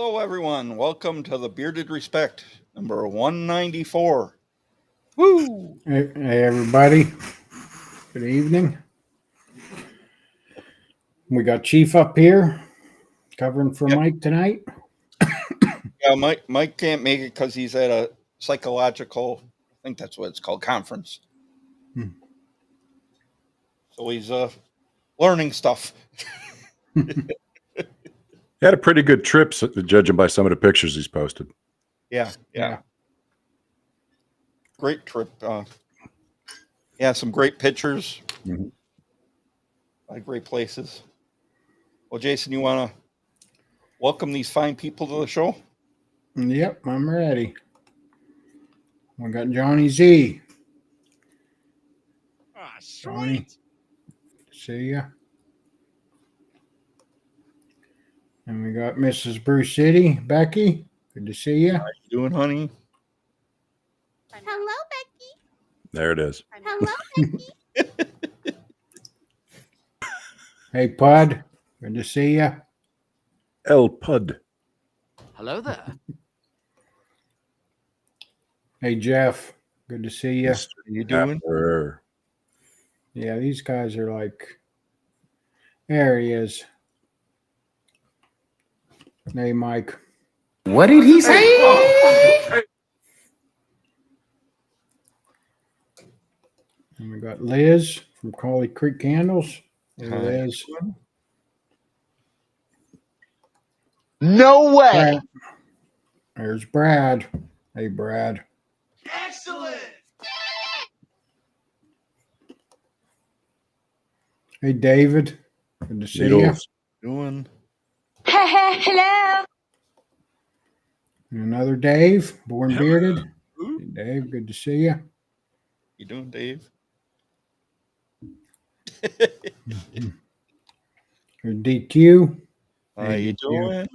Hello, everyone. Welcome to the Bearded Respect, number 194. Woo! Hey, everybody. Good evening. We got Chief up here covering for Mike tonight. Yeah, Mike can't make it because he's at a psychological, I think that's what it's called, conference. So he's learning stuff. He had a pretty good trip, judging by some of the pictures he's posted. Yeah. Great trip. Some great pictures. Great places. Well, Jason, you want to welcome these fine people to the show? Yep, I'm ready. We got Johnny Z. Sweet. Johnny, see ya. And we got Mrs. Bruce City, Becky. Good to see you. How you doing, honey? Hello, Becky. There it is. Hello, Becky. Hey, Pud. Good to see you. El Pud. Hello there. Hey, Jeff. Good to see you. How you doing? Yeah, these guys are like, there he is. Hey, Mike. What did he say? And we got Liz from Collie Creek Candles. Hey, Hi. Liz. No way. Brad. There's Brad. Hey, Brad. Excellent. Hey, David. Good to see you. Needles. Doing? Hello. And another Dave, born bearded. Ooh. Hey, Dave, good to see you. You doing, Dave? Here's DQ. How Hey, you DQ. doing?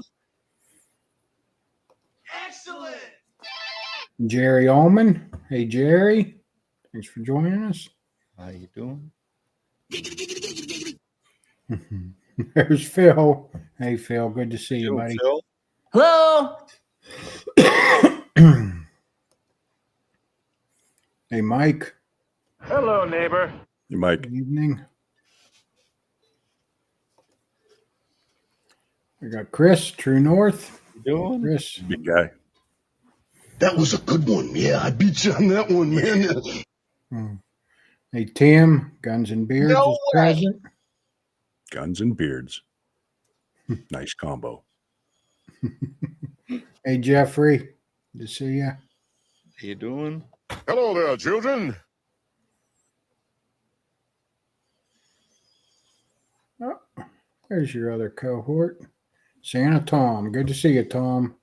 Excellent. Jerry Allman. Hey, Jerry. Thanks for joining us. How you doing? There's Phil. Hey, Phil. Good to see you, Doing, buddy. Phil? Hello. Hey, Mike. Hello, neighbor. You, Mike. Good evening. We got Chris, True North. You doing? Chris. Big guy. That was a good one. Yeah, I beat you on that one, man. Hey, Tim. Guns and Beards No is way. present. Guns and beards. Nice combo. Hey, Jeffrey. Good to see you. How you doing? Hello there, children. Oh, there's your other cohort. Santa Tom. Good to see you, Tom.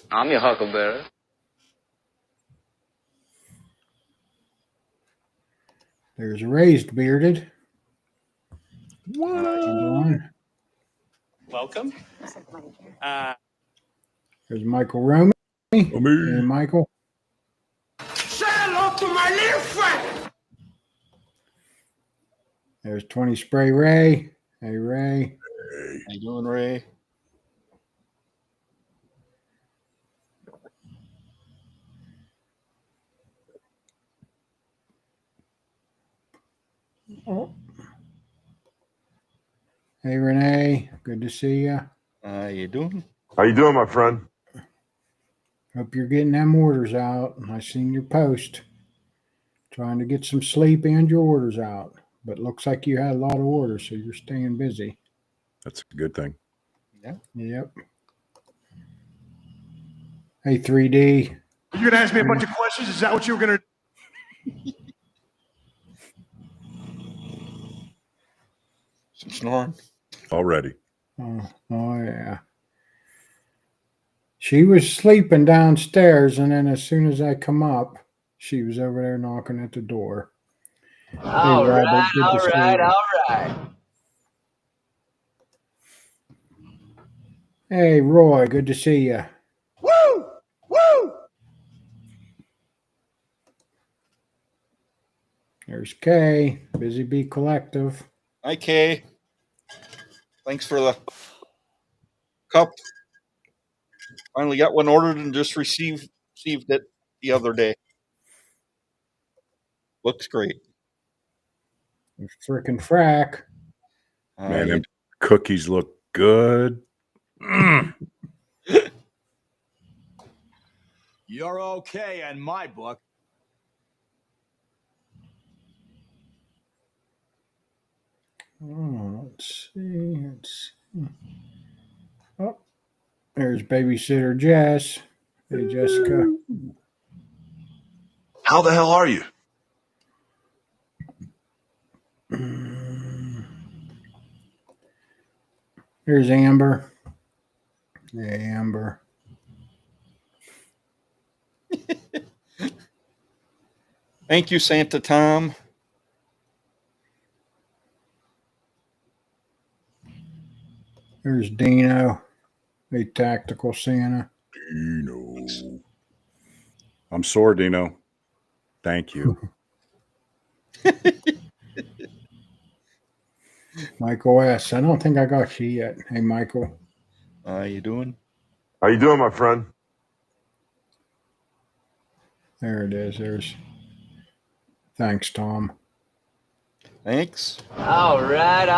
I'm your huckleberry. There's Raised Bearded. What? How you doing? Welcome. There's Michael Romy. Hey, Michael. Say hello to my little friend. There's 20 Spray Ray. Hey, Ray. How you doing, Ray? Oh. Hey, Renee. Good to see you. How you doing? How you doing, my friend? Hope you're getting them orders out. I seen your post. Trying to get some sleep and your orders out. But looks like you had a lot of orders, so you're staying busy. That's a good thing. Yeah. Yep. Hey, 3D. You gonna ask me a bunch of questions? Is that what you were gonna? Some snoring. Already. Oh, yeah. She was sleeping downstairs, and then as soon as I come up, she was over there knocking at the door. All Robert, right, good to all see right, you. all right. Hey, Roy, good to see you. Woo! Woo! There's Kay, Busy Bee Collective. Hi, Kay. Thanks for the cup. Finally got one ordered and just received it the other day. Looks great. Frickin' frack. Man, them cookies look good. Mm. You're okay in my book. Oh, let's see. Oh, there's babysitter Jess. Hey, Jessica. How the hell are you? Here's Amber. Yeah, Amber. Thank you, Santa Tom. There's Dino. A tactical Santa. Dino. I'm sore, Dino. Thank you. Michael S. I don't think I got you yet. Hey, Michael. How you doing? How you doing, my friend? There it is. There's. Thanks, Tom. Thanks. All right.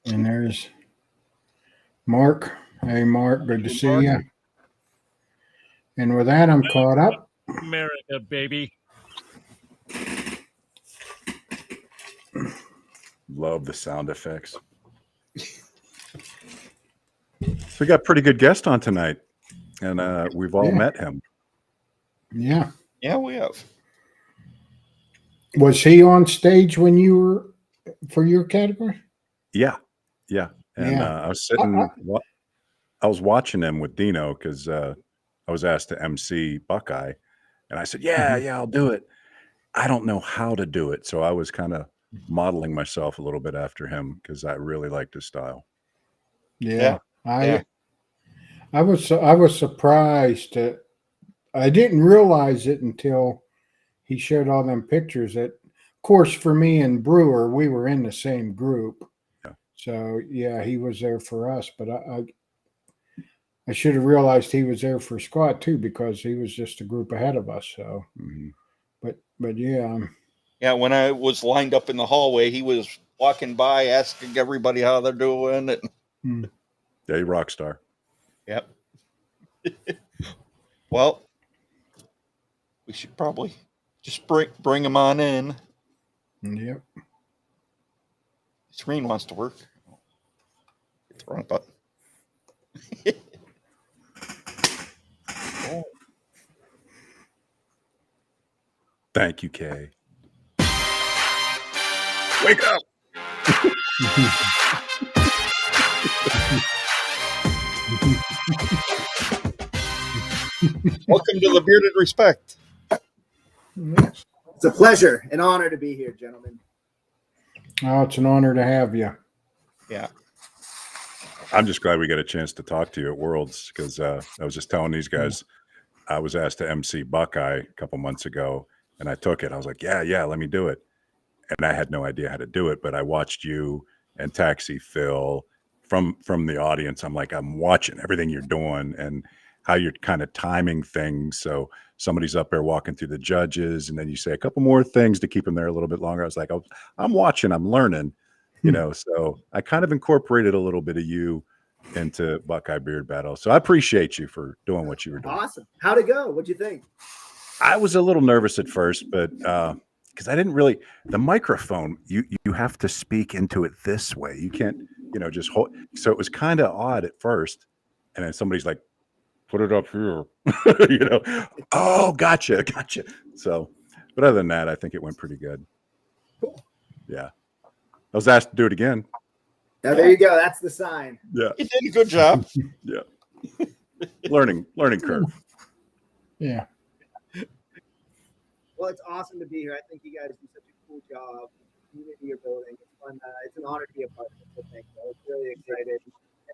And there's Mark. Hey, Mark. Good to see you. And with that, I'm caught up. America, baby. Love the sound effects. So we got a pretty good guest on tonight, and we've all met him. Yeah. Yeah, we have. Was he on stage when you were for your category? Yeah. And Yeah. I was sitting, I was watching him with Dino because I was asked to MC Buckeye, and I said, "Yeah, I'll do it." I don't know how to do it, so I was kind of modeling myself a little bit after him because I really liked his style. Yeah. I was surprised that I didn't realize it until he showed all them pictures. That, of course, for me and Brewer, we were in the same group. Yeah. So yeah, he was there for us, but I should have realized he was there for Scott too, because he was just a group ahead of us. So, but yeah. Yeah, when I was lined up in the hallway, he was walking by asking everybody how they're doing. Yeah, rock star. Yep. Well, we should probably just bring him on in. Yep. Screen wants to work. Hit the wrong button. Thank you, Kay. Wake up. Welcome to the Bearded Respect. It's a pleasure, an honor to be here, gentlemen. Oh, it's an honor to have you. Yeah. I'm just glad we got a chance to talk to you at Worlds because I was just telling these guys I was asked to MC Buckeye a couple months ago, and I took it. I was like, yeah, let me do it. And I had no idea how to do it, but I watched you and Taxi Phil from the audience. I'm like, I'm watching everything you're doing and how you're kind of timing things. So somebody's up there walking through the judges, and then you say a couple more things to keep them there a little bit longer. I was like, oh, I'm watching, I'm learning, you know. So I kind of incorporated a little bit of you into Buckeye Beard Battle. So I appreciate you for doing what you were doing. Awesome. How'd it go? What'd you think? I was a little nervous at first, but because I didn't really, the microphone, you have to speak into it this way. You can't, just hold. So it was kind of odd at first. And then somebody's like, put it up here, oh, gotcha. So, but other than that, I think it went pretty good. Cool. Yeah. I was asked to do it again. Now, there you go. That's the sign. Yeah. You did a good job. Yeah. Learning curve. Yeah. Well, it's awesome to be here. I think you guys do such a cool job. The community you're building. It's fun. It's an honor to be a part of this thing. So I was really excited.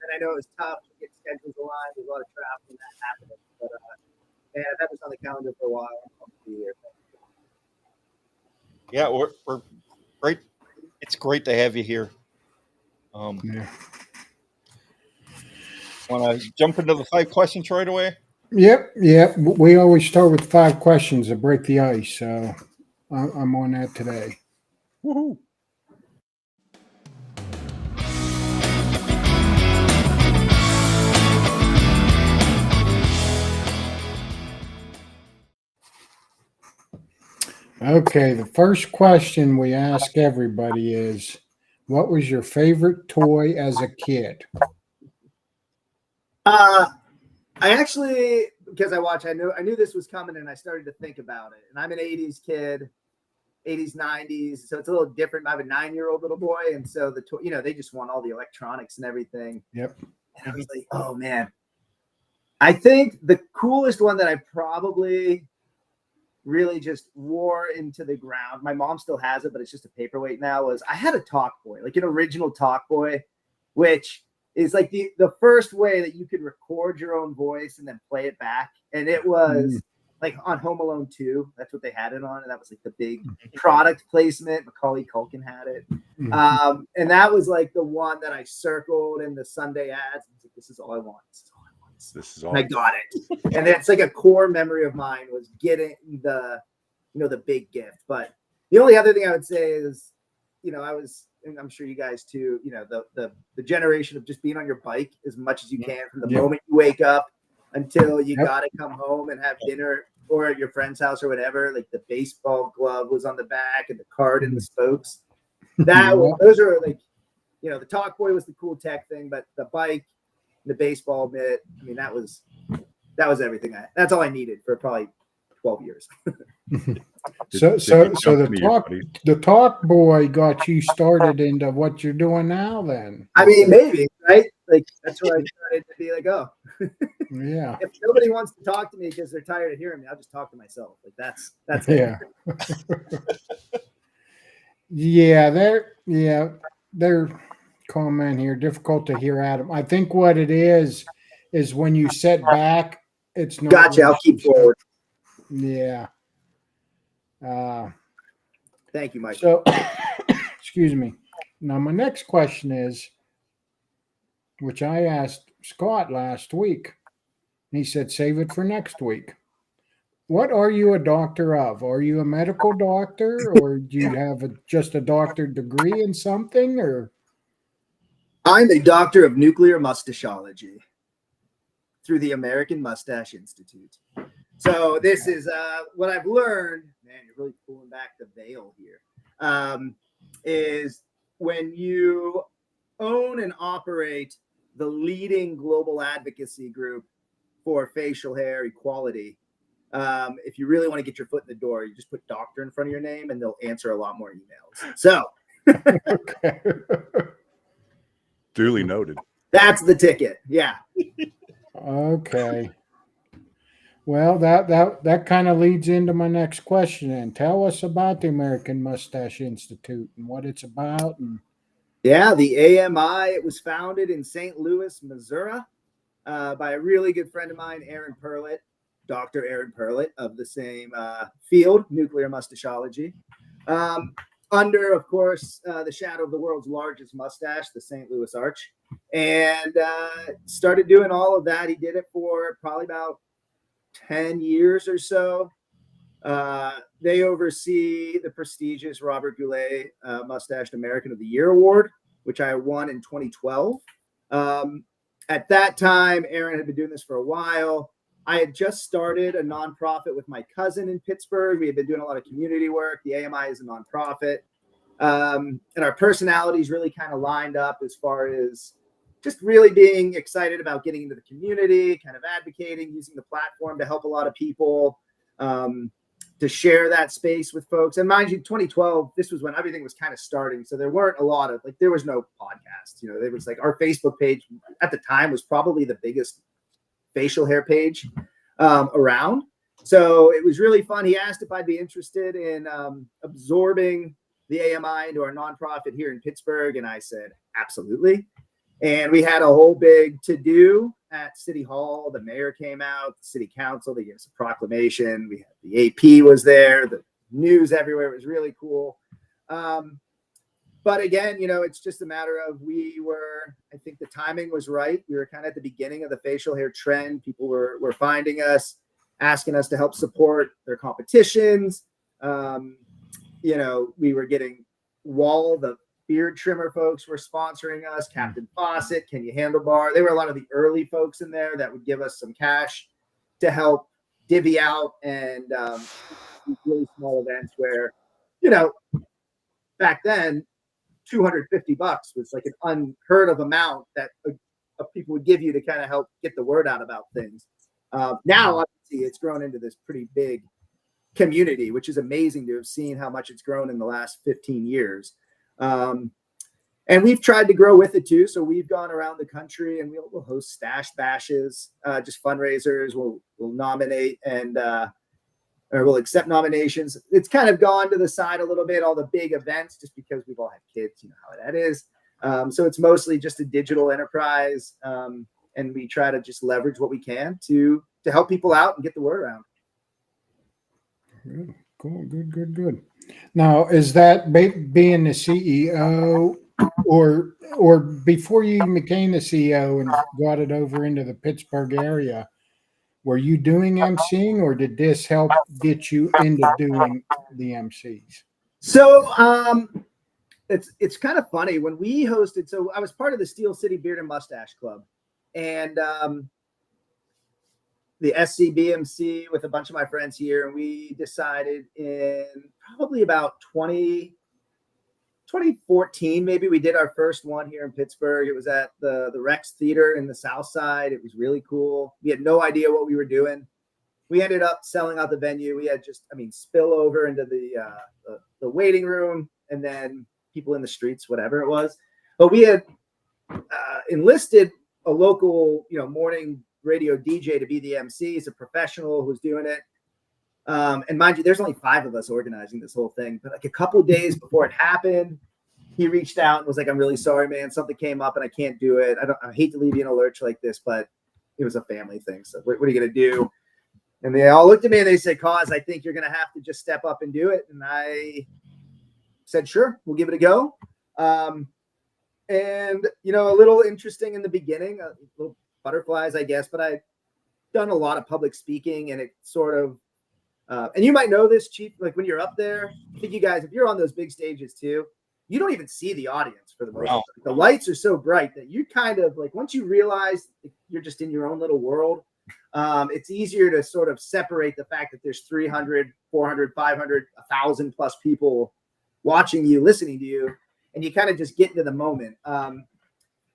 And I know it was tough to get schedules aligned. There's a lot of traffic and that happening. But man, I've had this on the calendar for a while. I'm pumped to be here. Yeah, we're great. It's great to have you here. Yeah. Want to jump into the 5 questions right away? Yep. We always start with 5 questions to break the ice. So I'm on that today. Woohoo! Okay, the first question we ask everybody is, what was your favorite toy as a kid? I actually, because I knew this was coming, and I started to think about it. And I'm an '80s kid, '80s, '90s, so it's a little different. I have a 9-year-old little boy, and so they just want all the electronics and everything. Yep. And I was like, oh man, I think the coolest one that I probably really just wore into the ground. My mom still has it, but it's just a paperweight now. I had a talk boy, like an original talk boy, which is like the first way that you could record your own voice and then play it back. And it was like on Home Alone 2. That's what they had it on. And that was like the big product placement. Macaulay Culkin had it. And that was like the one that I circled in the Sunday ads. I was like, this is all I want. This is all. And I got it. And it's like a core memory of mine was getting the big gift. But the only other thing I would say is, and I'm sure you guys too, the generation of just being on your bike as much as you can from the moment you wake up until you got to come home and have dinner or at your friend's house or whatever. Like the baseball glove was on the back and the card and the spokes. Those are like, the talk boy was the cool tech thing, but the bike, the baseball mitt, I mean, that was everything. That's all I needed for probably 12 years. So the talk boy got you started into what you're doing now then. I mean, maybe, right? Like that's where I started to be like, oh, yeah. If nobody wants to talk to me because they're tired of hearing me, I'll just talk to myself. Like that's yeah. They're comment here. Difficult to hear, Adam. I think what it is when you set back, it's not. Gotcha. I'll keep forward. Yeah. Thank you, Mike. So, excuse me. Now, my next question is, which I asked Scott last week. He said, save it for next week. What are you a doctor of? Are you a medical doctor, or do you have just a doctorate degree in something, or? I'm a doctor of nuclear mustachology through the American Mustache Institute. So this is what I've learned. Man, you're really pulling back the veil here. Is when you own and operate the leading global advocacy group for facial hair equality. If you really want to get your foot in the door, you just put doctor in front of your name and they'll answer a lot more emails. So duly noted. That's the ticket. Yeah. Okay. Well, that kind of leads into my next question. And tell us about the American Mustache Institute and what it's about. And yeah, the AMI, it was founded in St. Louis, Missouri, by a really good friend of mine, Aaron Perlett, Dr. Aaron Perlett of the same field, nuclear mustachology. Under, of course, the shadow of the world's largest mustache, the St. Louis Arch, and started doing all of that. He did it for probably about 10 years or so. They oversee the prestigious Robert Goulet Mustached American of the Year Award, which I won in 2012. At that time, Aaron had been doing this for a while. I had just started a nonprofit with my cousin in Pittsburgh. We had been doing a lot of community work. The AMI is a nonprofit. And our personalities really kind of lined up as far as just really being excited about getting into the community, kind of advocating, using the platform to help a lot of people, to share that space with folks. And mind you, 2012, this was when everything was kind of starting. So there weren't a lot of, like, there was no podcasts. There was like our Facebook page at the time was probably the biggest facial hair page around. So it was really fun. He asked if I'd be interested in absorbing the AMI into our nonprofit here in Pittsburgh. And I said, absolutely. And we had a whole big to-do at City Hall. The mayor came out, the city council, they gave us a proclamation. We had the AP was there, the news everywhere. It was really cool. But again, it's just a matter of I think the timing was right. We were kind of at the beginning of the facial hair trend. People were finding us, asking us to help support their competitions. We were getting Wall, the beard trimmer folks were sponsoring us, Captain Fawcett, Can You Handlebar. They were a lot of the early folks in there that would give us some cash to help divvy out and these really small events where, back then, $250 was like an unheard of amount that people would give you to kind of help get the word out about things. Now, obviously, it's grown into this pretty big community, which is amazing to have seen how much it's grown in the last 15 years. And we've tried to grow with it too. So we've gone around the country and we'll host stash bashes, just fundraisers. We'll nominate and or we'll accept nominations. It's kind of gone to the side a little bit, all the big events, just because we've all had kids, how that is. So it's mostly just a digital enterprise. And we try to just leverage what we can to help people out and get the word around. Good. Cool. Good. Now, is that being the CEO or before you even became the CEO and got it over into the Pittsburgh area, were you doing emceeing or did this help get you into doing the MCs? So it's kind of funny when we hosted. So I was part of the Steel City Beard and Mustache Club, and the SCBMC with a bunch of my friends here, and we decided in probably about 2014, maybe we did our first one here in Pittsburgh. It was at the Rex Theater in the South Side. It was really cool. We had no idea what we were doing. We ended up selling out the venue. We had spill over into the waiting room and then people in the streets, whatever it was. But we had enlisted a local, morning radio DJ to be the MC. He's a professional who's doing it. And mind you, there's only 5 of us organizing this whole thing. But like a couple of days before it happened, he reached out and was like, "I'm really sorry, man. Something came up and I can't do it. I hate to leave you in a lurch like this, but it was a family thing. So what are you going to do?" And they all looked at me and they said, "Cause, I think you're going to have to just step up and do it." And I said, "Sure, we'll give it a go." And, a little interesting in the beginning, little butterflies, I guess, but I've done a lot of public speaking and it sort of, and you might know this, Chief, like when you're up there, I think you guys, if you're on those big stages too, you don't even see the audience for the most part. The lights are so bright that you kind of like, once you realize you're just in your own little world, it's easier to sort of separate the fact that there's 300, 400, 500, 1,000 plus people watching you, listening to you, and you kind of just get into the moment. And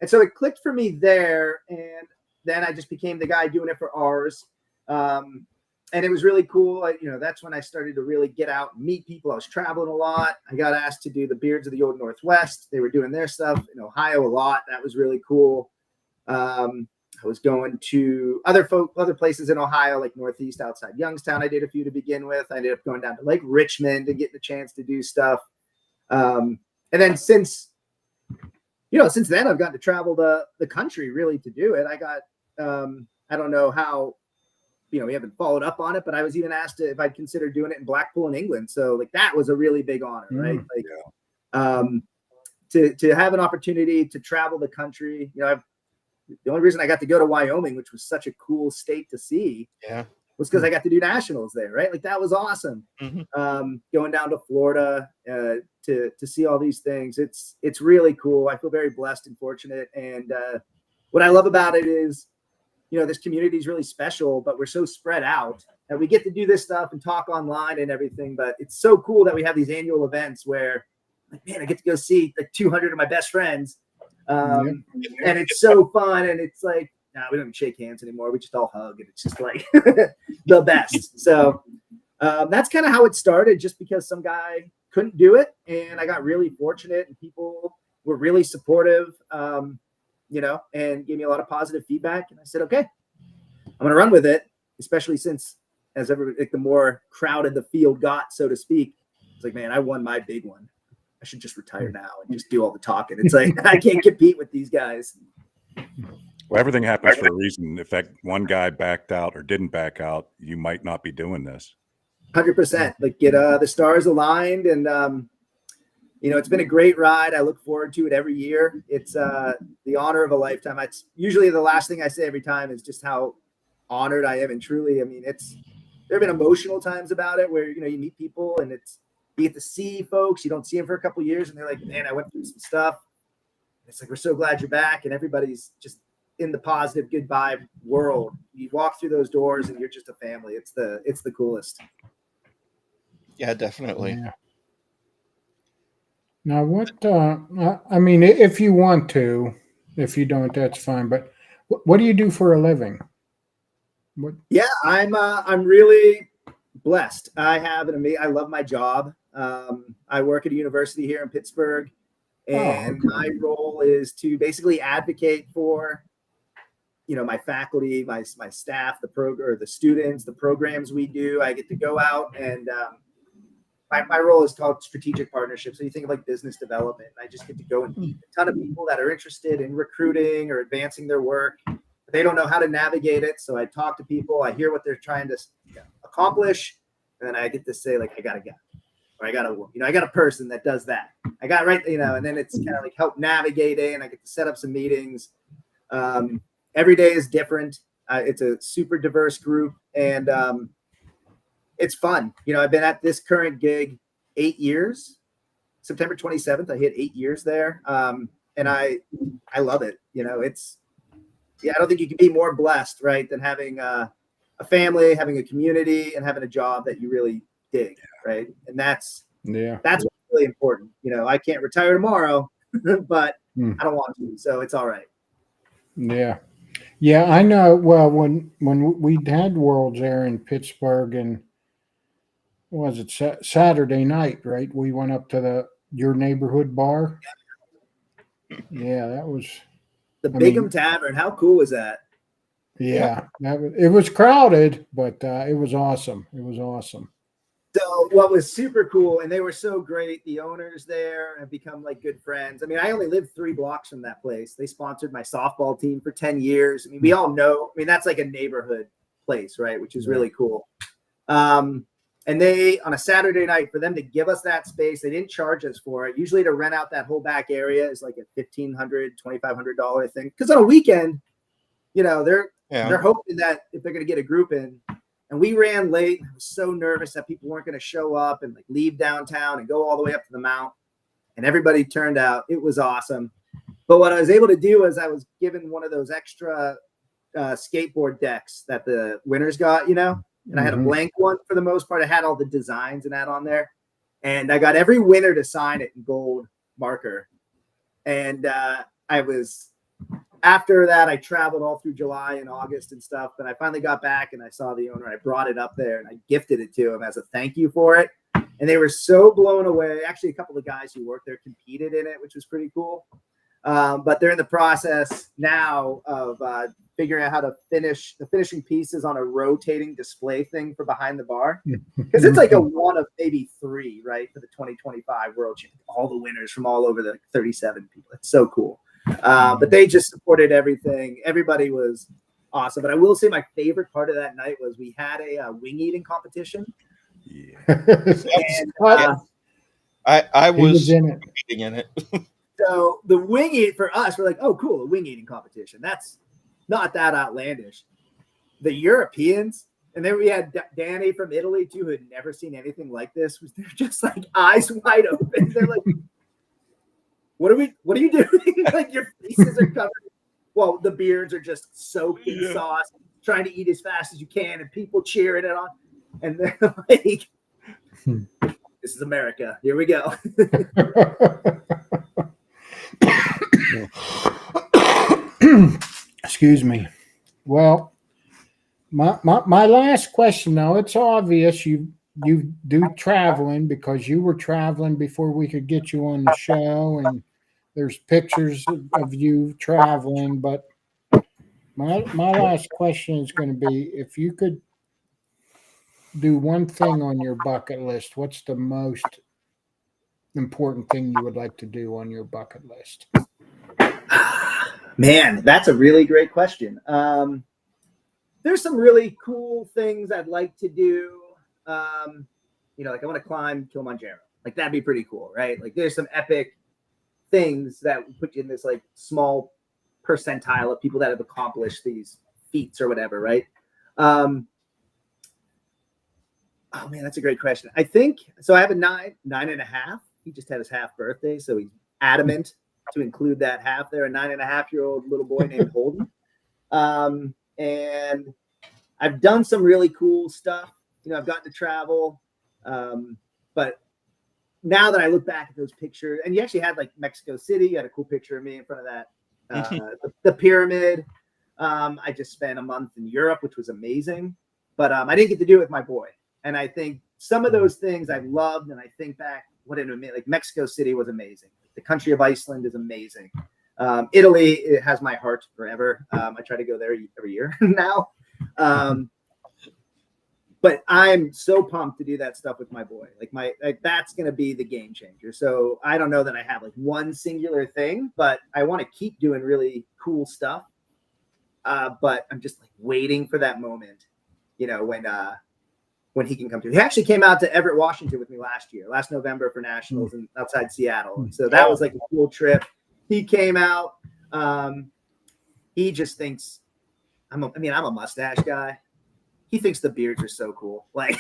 so it clicked for me there. And then I just became the guy doing it for ours. And it was really cool. That's when I started to really get out and meet people. I was traveling a lot. I got asked to do the Beards of the Old Northwest. They were doing their stuff in Ohio a lot. That was really cool. I was going to other places in Ohio, like Northeast outside Youngstown. I did a few to begin with. I ended up going down to Lake Richmond and getting a chance to do stuff. And then since then I've gotten to travel the country really to do it. I got, I don't know how, we haven't followed up on it, but I was even asked if I'd consider doing it in Blackpool in England. So like, that was a really big honor, right? To have an opportunity to travel the country, the only reason I got to go to Wyoming, which was such a cool state to see, was because I got to do nationals there, right? Like that was awesome. Going down to Florida to see all these things. It's really cool. I feel very blessed and fortunate. And what I love about it is, this community is really special, but we're so spread out that we get to do this stuff and talk online and everything. But it's so cool that we have these annual events where, like, man, I get to go see like 200 of my best friends. And it's so fun. And it's like, we don't even shake hands anymore. We just all hug, and it's just like the best. So that's kind of how it started, just because some guy couldn't do it. And I got really fortunate, and people were really supportive, and gave me a lot of positive feedback. And I said, okay, I'm going to run with it, especially since the more crowded the field got, so to speak. It's like, man, I won my big one. I should just retire now and just do all the talking. It's like, I can't compete with these guys. Well, everything happens for a reason. If that one guy backed out or didn't back out, you might not be doing this. 100%. Like, get the stars aligned. And it's been a great ride. I look forward to it every year. It's the honor of a lifetime. It's usually the last thing I say every time is just how honored I am. And truly, I mean, there have been emotional times about it where, you meet people and you get to see folks, you don't see them for a couple of years and they're like, man, I went through some stuff. It's like, we're so glad you're back. And everybody's just in the positive, good vibe world. You walk through those doors and you're just a family. It's the coolest. Yeah, definitely. Yeah. Now, I mean, if you want to, if you don't, that's fine. But what do you do for a living? What? Yeah, I'm really blessed. I love my job. I work at a university here in Pittsburgh, and my role is to basically advocate for, my faculty, my staff, the students, the programs we do. I get to go out and my role is called strategic partnerships. So you think of like business development. I just get to go and meet a ton of people that are interested in recruiting or advancing their work. But they don't know how to navigate it. So I talk to people. I hear what they're trying to accomplish. And then I get to say, like, I got a guy. Or I got I got a person that does that. I got and then it's kind of like help navigate it. And I get to set up some meetings. Every day is different. It's a super diverse group. And it's fun. I've been at this current gig 8 years. September 27th, I hit 8 years there. And I love it. I don't think you can be more blessed, right, than having a family, having a community, and having a job that you really dig, right? And that's what's really important. I can't retire tomorrow, but I don't want to, so it's all right. Yeah. Yeah, I know. Well, when we had Worlds there in Pittsburgh, and was it Saturday night, right? We went up to your neighborhood bar. Yeah, that was the Bigham Tavern. How cool was that? Yeah, it was crowded, but it was awesome. It was awesome. So what was super cool, and they were so great. The owners there have become like good friends. I mean, I only lived 3 blocks from that place. They sponsored my softball team for 10 years. I mean, we all know. I mean, that's like a neighborhood place, right? Which is really cool. And they, on a Saturday night, for them to give us that space, they didn't charge us for it. Usually to rent out that whole back area is like a $1,500, $2,500 thing. Because on a weekend, they're hoping that if they're going to get a group in. And we ran late. I was so nervous that people weren't going to show up and like leave downtown and go all the way up to the Mount. And everybody turned out. It was awesome. But what I was able to do is I was given one of those extra skateboard decks that the winners got, and I had a blank one for the most part. I had all the designs and that on there. And I got every winner to sign it in gold marker. And after that, I traveled all through July and August and stuff. But I finally got back and I saw the owner. I brought it up there and I gifted it to him as a thank you for it. And they were so blown away. Actually, a couple of guys who worked there competed in it, which was pretty cool. But they're in the process now of figuring out how to finish the finishing pieces on a rotating display thing for behind the bar. Because it's like a one of maybe 3, right, for the 2025 World Championship. All the winners from all over the 37 people. It's so cool. But they just supported everything. Everybody was awesome. But I will say my favorite part of that night was we had a wing eating competition. Yeah. And, I was in it. So the wing eat for us, we're like, oh, cool, a wing eating competition. That's not that outlandish. The Europeans, and then we had Danny from Italy too, who had never seen anything like this. They're just like eyes wide open. They're like, what are you doing? Like your faces are covered. Well, the beards are just soaked in sauce, trying to eat as fast as you can, and people cheering it on. And they're like, this is America. Here we go. Excuse me. Well, my last question now, it's obvious you do traveling because you were traveling before we could get you on the show, and there's pictures of you traveling. But my last question is going to be, if you could do one thing on your bucket list, what's the most important thing you would like to do on your bucket list? Man, that's a really great question. There's some really cool things I'd like to do. Like I want to climb Kilimanjaro, Like that'd be pretty cool, right? Like there's some epic things that put you in this like small percentile of people that have accomplished these feats or whatever, right? Oh man, that's a great question. I think so. I have a 9.5. He just had his half birthday, so he's adamant to include that half there. A 9.5-year-old little boy named Holden. And I've done some really cool stuff. You know, I've gotten to travel, but now that I look back at those pictures, and you actually had like Mexico City, you had a cool picture of me in front of that, the pyramid. I just spent a month in Europe, which was amazing, but I didn't get to do it with my boy. And I think some of those things I loved, and I think back, what it meant, like Mexico City was amazing. The country of Iceland is amazing. Italy, it has my heart forever. I try to go there every year now. But I'm so pumped to do that stuff with my boy. Like that's going to be the game changer. So I don't know that I have like one singular thing, but I want to keep doing really cool stuff. But I'm just like waiting for that moment, you know, when he can come through. He actually came out to Everett, Washington with me last November for nationals and outside Seattle. And so that was like a cool trip. He came out. He just thinks I'm a mustache guy. He thinks the beards are so cool. Like,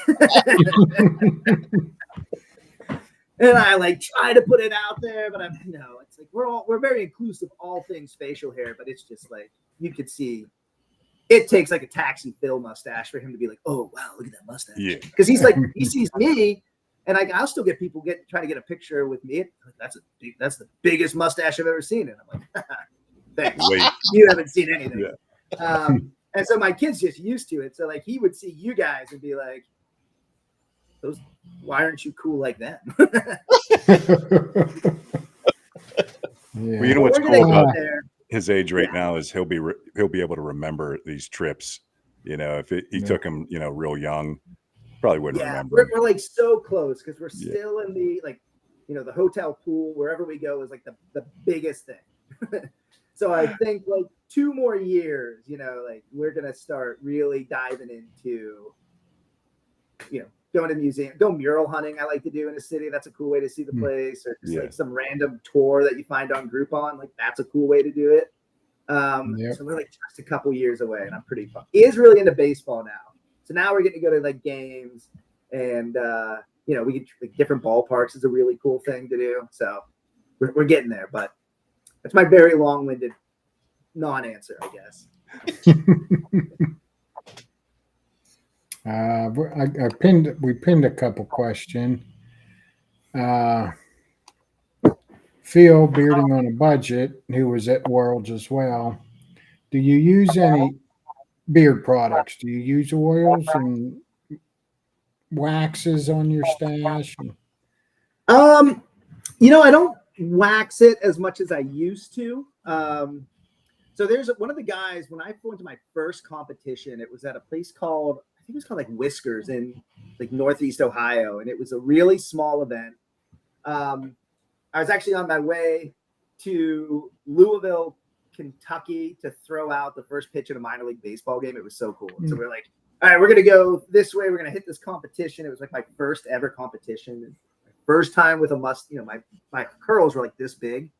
and I like try to put it out there, but it's like we're very inclusive, all things facial hair, but it's just like you could see it takes like a Taxi Phil mustache for him to be like, oh wow, look at that mustache. Yeah. Because he's like, he sees me, and I'll still get people trying to get a picture with me. Like, that's the biggest mustache I've ever seen. And I'm like, thanks. Wait. You haven't seen anything. Yeah. And so my kid's just used to it. So like he would see you guys and be like, why aren't you cool like that? Well, you know what's cool about his age right now is he'll be able to remember these trips. You know, if he took him, you know, real young, probably wouldn't remember. We're like so close because we're still in the like, you know, the hotel pool wherever we go is like the biggest thing. So I think like 2 more years, you know, like we're gonna start really diving into, you know, going to museum, go mural hunting. I like to do in a city. That's a cool way to see the place, or just like some random tour that you find on Groupon. Like that's a cool way to do it. So we're like just a couple years away, and I'm pretty pumped. He is really into baseball now, so now we're getting to go to like games, and you know, we get like, different ballparks is a really cool thing to do. So we're getting there, but that's my very long-winded non-answer, I guess. We pinned a couple questions. Phil, bearding on a budget, who was at Worlds as well. Do you use any beard products? Do you use oils and waxes on your stash? You know, I don't wax it as much as I used to. So there's one of the guys, when I went to my first competition, it was at a place called, I think it was called like Whiskers in like Northeast Ohio. And it was a really small event. I was actually on my way to Louisville, Kentucky to throw out the first pitch at a minor league baseball game. It was so cool. So we're like, all right, we're going to go this way. We're going to hit this competition. It was like my first ever competition. First time with a you know, my curls were like this big.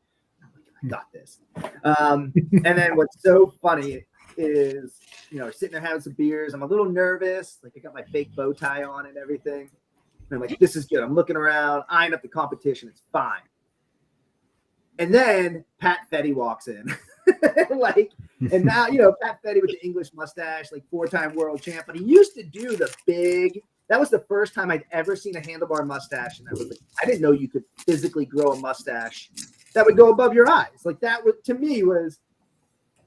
I'm like, I got this. And then what's so funny is, you know, sitting there having some beers. I'm a little nervous. Like I got my fake bow tie on and everything. And I'm like, this is good. I'm looking around, eyeing up the competition. It's fine. And then Pat Fetty walks in. Like, and now, you know, Pat Fetty with the English mustache, like 4-time world champ. But he used to do the big. That was the first time I'd ever seen a handlebar mustache. And I didn't know you could physically grow a mustache that would go above your eyes. Like that was, to me, was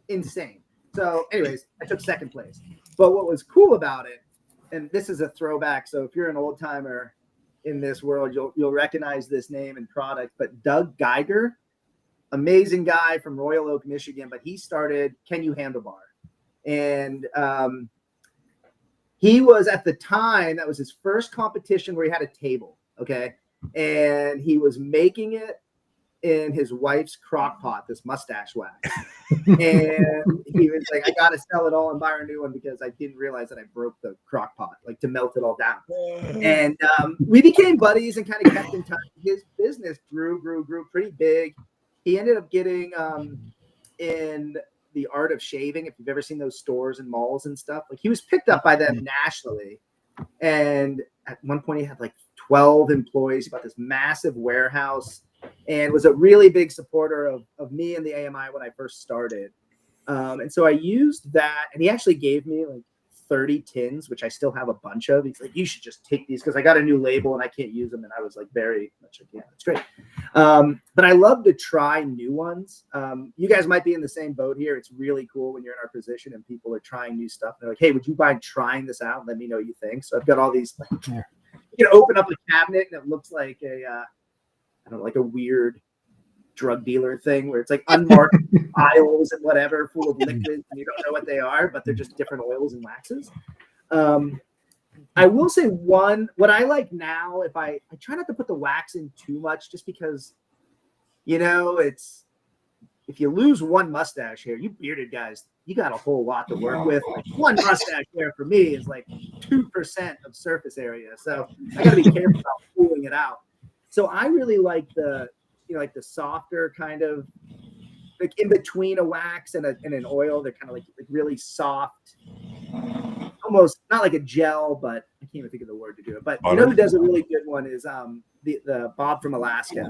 insane. So anyways, I took second place. But what was cool about it, and this is a throwback, so if you're an old timer in this world, you'll recognize this name and product, but Doug Geiger, amazing guy from Royal Oak, Michigan, but he started Can You Handlebar? And he was, at the time, that was his first competition where he had a table, okay? And he was making it in his wife's crock pot, this mustache wax. And he was like, I got to sell it all and buy her a new one because I didn't realize that I broke the crock pot, like to melt it all down. And we became buddies and kind of kept in touch. His business grew pretty big. He ended up getting in the art of shaving. If you've ever seen those stores and malls and stuff, like he was picked up by them nationally. And at one point he had like 12 employees, about this massive warehouse, and was a really big supporter of me and the AMI when I first started. And so I used that, and he actually gave me like 30 tins, which I still have a bunch of. He's like, you should just take these because I got a new label and I can't use them. And I was like, very much like, yeah, that's great. But I love to try new ones. You guys might be in the same boat here. It's really cool when you're in our position and people are trying new stuff. They're like, hey, would you mind trying this out? Let me know what you think. So I've got all these, like, you can open up a cabinet and it looks like a, I don't know, like a weird drug dealer thing where it's like unmarked aisles and whatever full of liquids and you don't know what they are, but they're just different oils and waxes. I will say what I like now, if I try not to put the wax in too much, just because, you know, it's, if you lose one mustache hair, you bearded guys, you got a whole lot to work with. Like one mustache hair for me is like 2% of surface area. So I got to be careful about pulling it out. So I really like the, you know, like the softer kind of, like in between a wax and an oil. They're kind of like really soft, almost not like a gel, but I can't even think of the word to do it. But you know who does a really good one is the Bob from Alaska.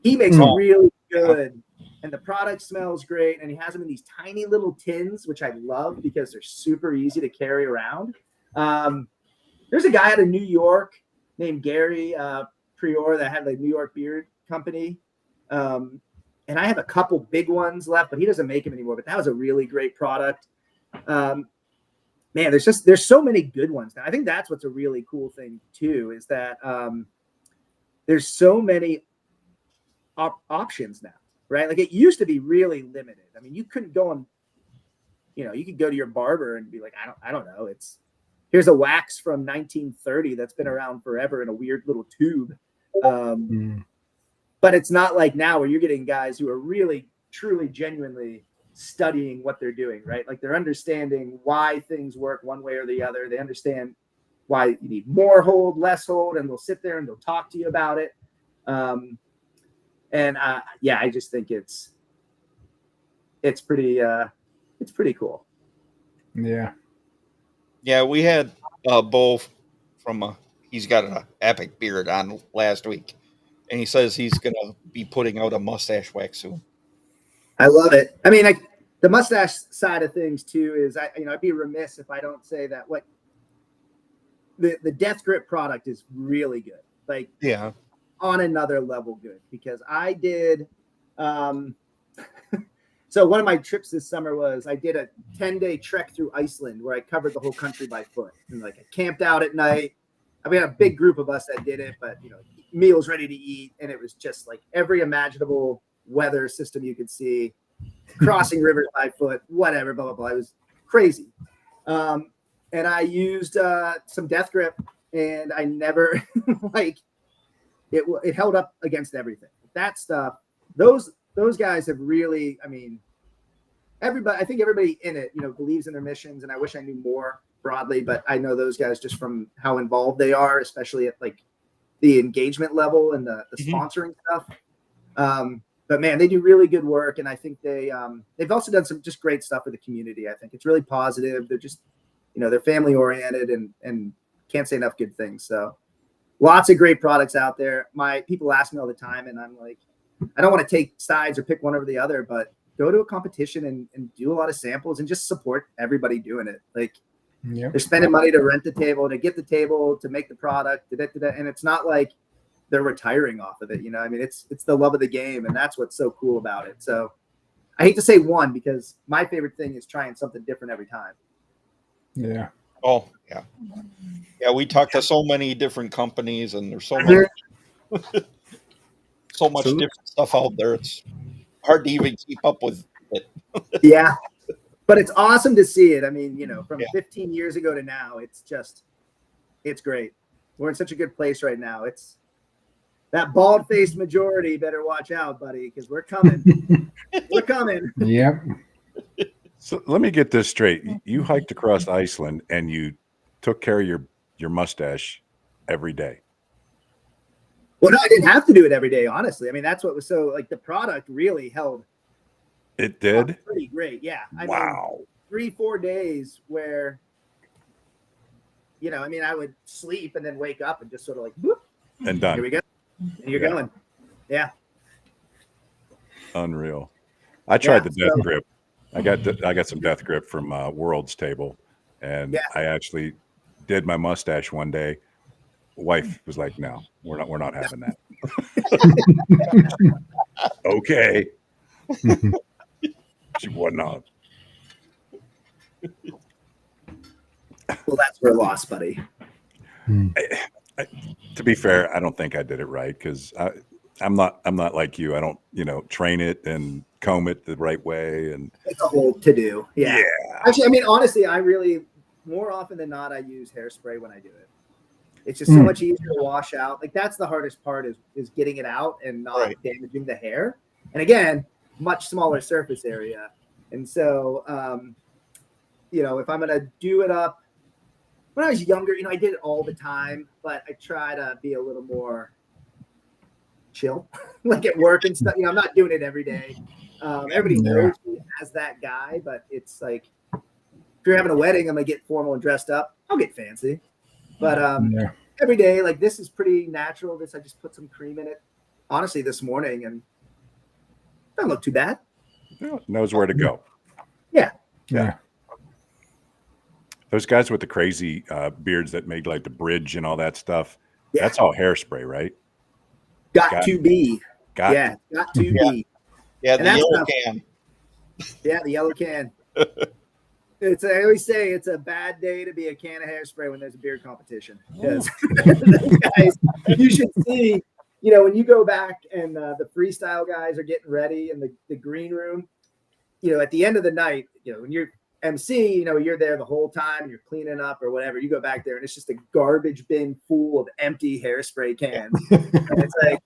He makes a really good, and the product smells great, and he has them in these tiny little tins, which I love because they're super easy to carry around. There's a guy out of New York named Gary Prior that had the New York Beard Company. And I have a couple big ones left, but he doesn't make them anymore. But that was a really great product. Man, there's so many good ones now. I think that's what's a really cool thing too, is that there's so many options now, right? Like it used to be really limited. I mean, you couldn't go on, you know, you could go to your barber and be like, I don't know. Here's a wax from 1930 that's been around forever in a weird little tube. But it's not like now where you're getting guys who are really, truly, genuinely studying what they're doing, right? Like they're understanding why things work one way or the other. They understand why you need more hold, less hold, and they'll sit there and they'll talk to you about it. Yeah, I just think it's pretty cool. Yeah. Yeah, we had Bo from he's got an epic beard on last week, and he says he's gonna be putting out a mustache wax soon. I love it. I mean, the mustache side of things too is I'd be remiss if I don't say that what the Death Grip product is really good. Like, yeah, on another level good, because I did. So one of my trips this summer was I did a 10-day trek through Iceland where I covered the whole country by foot, and like I camped out at night. I mean, a big group of us that did it, but you know, meals ready to eat, and it was just like every imaginable weather system you could see, crossing rivers by foot, whatever, blah blah blah. It was crazy. And I used some Death Grip, and I never like it held up against everything. That stuff, those guys have really, I mean, I think everybody in it, you know, believes in their missions, and I wish I knew more broadly, but I know those guys just from how involved they are, especially at like the engagement level and the sponsoring stuff. But man, they do really good work, and I think they've also done some just great stuff with the community. I think it's really positive. They're just, you know, they're family oriented and can't say enough good things. So lots of great products out there. My people ask me all the time, and I'm like, I don't want to take sides or pick one over the other, but go to a competition and do a lot of samples and just support everybody doing it. Like, they're spending money to rent the table, to get the table, to make the product, and it's not like they're retiring off of it. You know, I mean, it's the love of the game, and that's what's so cool about it. So I hate to say one, because my favorite thing is trying something different every time. Yeah. Oh, yeah. Yeah, we talked to so many different companies, and there's so much so much different stuff out there. It's hard to even keep up with it. Yeah. But it's awesome to see it. I mean, you know, from 15 years ago to now, it's great. We're in such a good place right now. that bald-faced majority better watch out, buddy, because we're coming. We're coming. Yep. So let me get this straight. You hiked across Iceland and you took care of your mustache every day. Well, no, I didn't have to do it every day, honestly. I mean, that's what was so like the product really held. It did? Pretty great. Yeah. I Wow. mean, 3-4 days where, you know, I mean, I would sleep and then wake up and just sort of like, whoop, And done. here we go. And you're going. Yeah. Unreal. I tried Yeah, the death grip. I got some death grip from World's Table, and I actually did my mustache one day. Wife was like, "No, we're not having that." Okay. She wasn't on. Well, that's her loss, buddy. To be fair, I don't think I did it right because I'm not like you. I don't train it and comb it the right way, and It's a whole to do. Yeah. Actually, I mean, honestly, I really more often than not I use hairspray when I do it. It's just so much easier to wash out. Like that's the hardest part is getting it out and not damaging the hair. And again, much smaller surface area. And so, you know, if I'm gonna do it up, when I was younger, you know, I did it all the time, but I try to be a little more chill, like at work and stuff. You know, I'm not doing it every day. Everybody knows me as that guy, but it's like if you're having a wedding, I'm gonna get formal and dressed up. I'll get fancy, but every day, like this is pretty natural. This I just put some cream in it, honestly, this morning, and doesn't look too bad. knows where to go. Yeah. Those guys with the crazy beards that made like the bridge and all that stuff. Yeah. That's all hairspray, right? Got to be. Got to be. Yeah, the yellow can. Yeah, the yellow can. I always say it's a bad day to be a can of hairspray when there's a beard competition. Because guys, you should see, you know, when you go back and the freestyle guys are getting ready in the green room, you know, at the end of the night, you know, when you're MC, you know, you're there the whole time and you're cleaning up or whatever. You go back there and it's just a garbage bin full of empty hairspray cans. And it's like,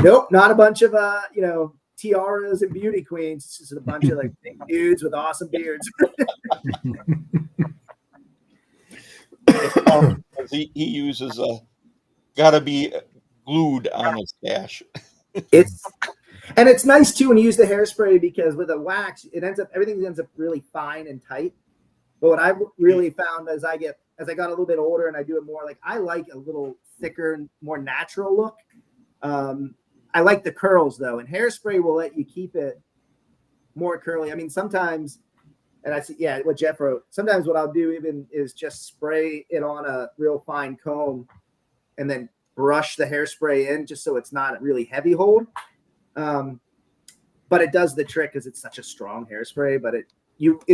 nope, not a bunch of, you know, tiaras and beauty queens. It's just a bunch of like big dudes with awesome beards. He uses gotta be glued on his stash. It's nice too when you use the hairspray because with a wax, everything ends up really fine and tight. But what I've really found as I got a little bit older and I do it more, like I like a little thicker, more natural look. I like the curls though, and hairspray will let you keep it more curly. I mean, sometimes, and I see, what Jeff wrote, sometimes what I'll do even is just spray it on a real fine comb and then brush the hairspray in just so it's not a really heavy hold. But it does the trick because it's such a strong hairspray, but it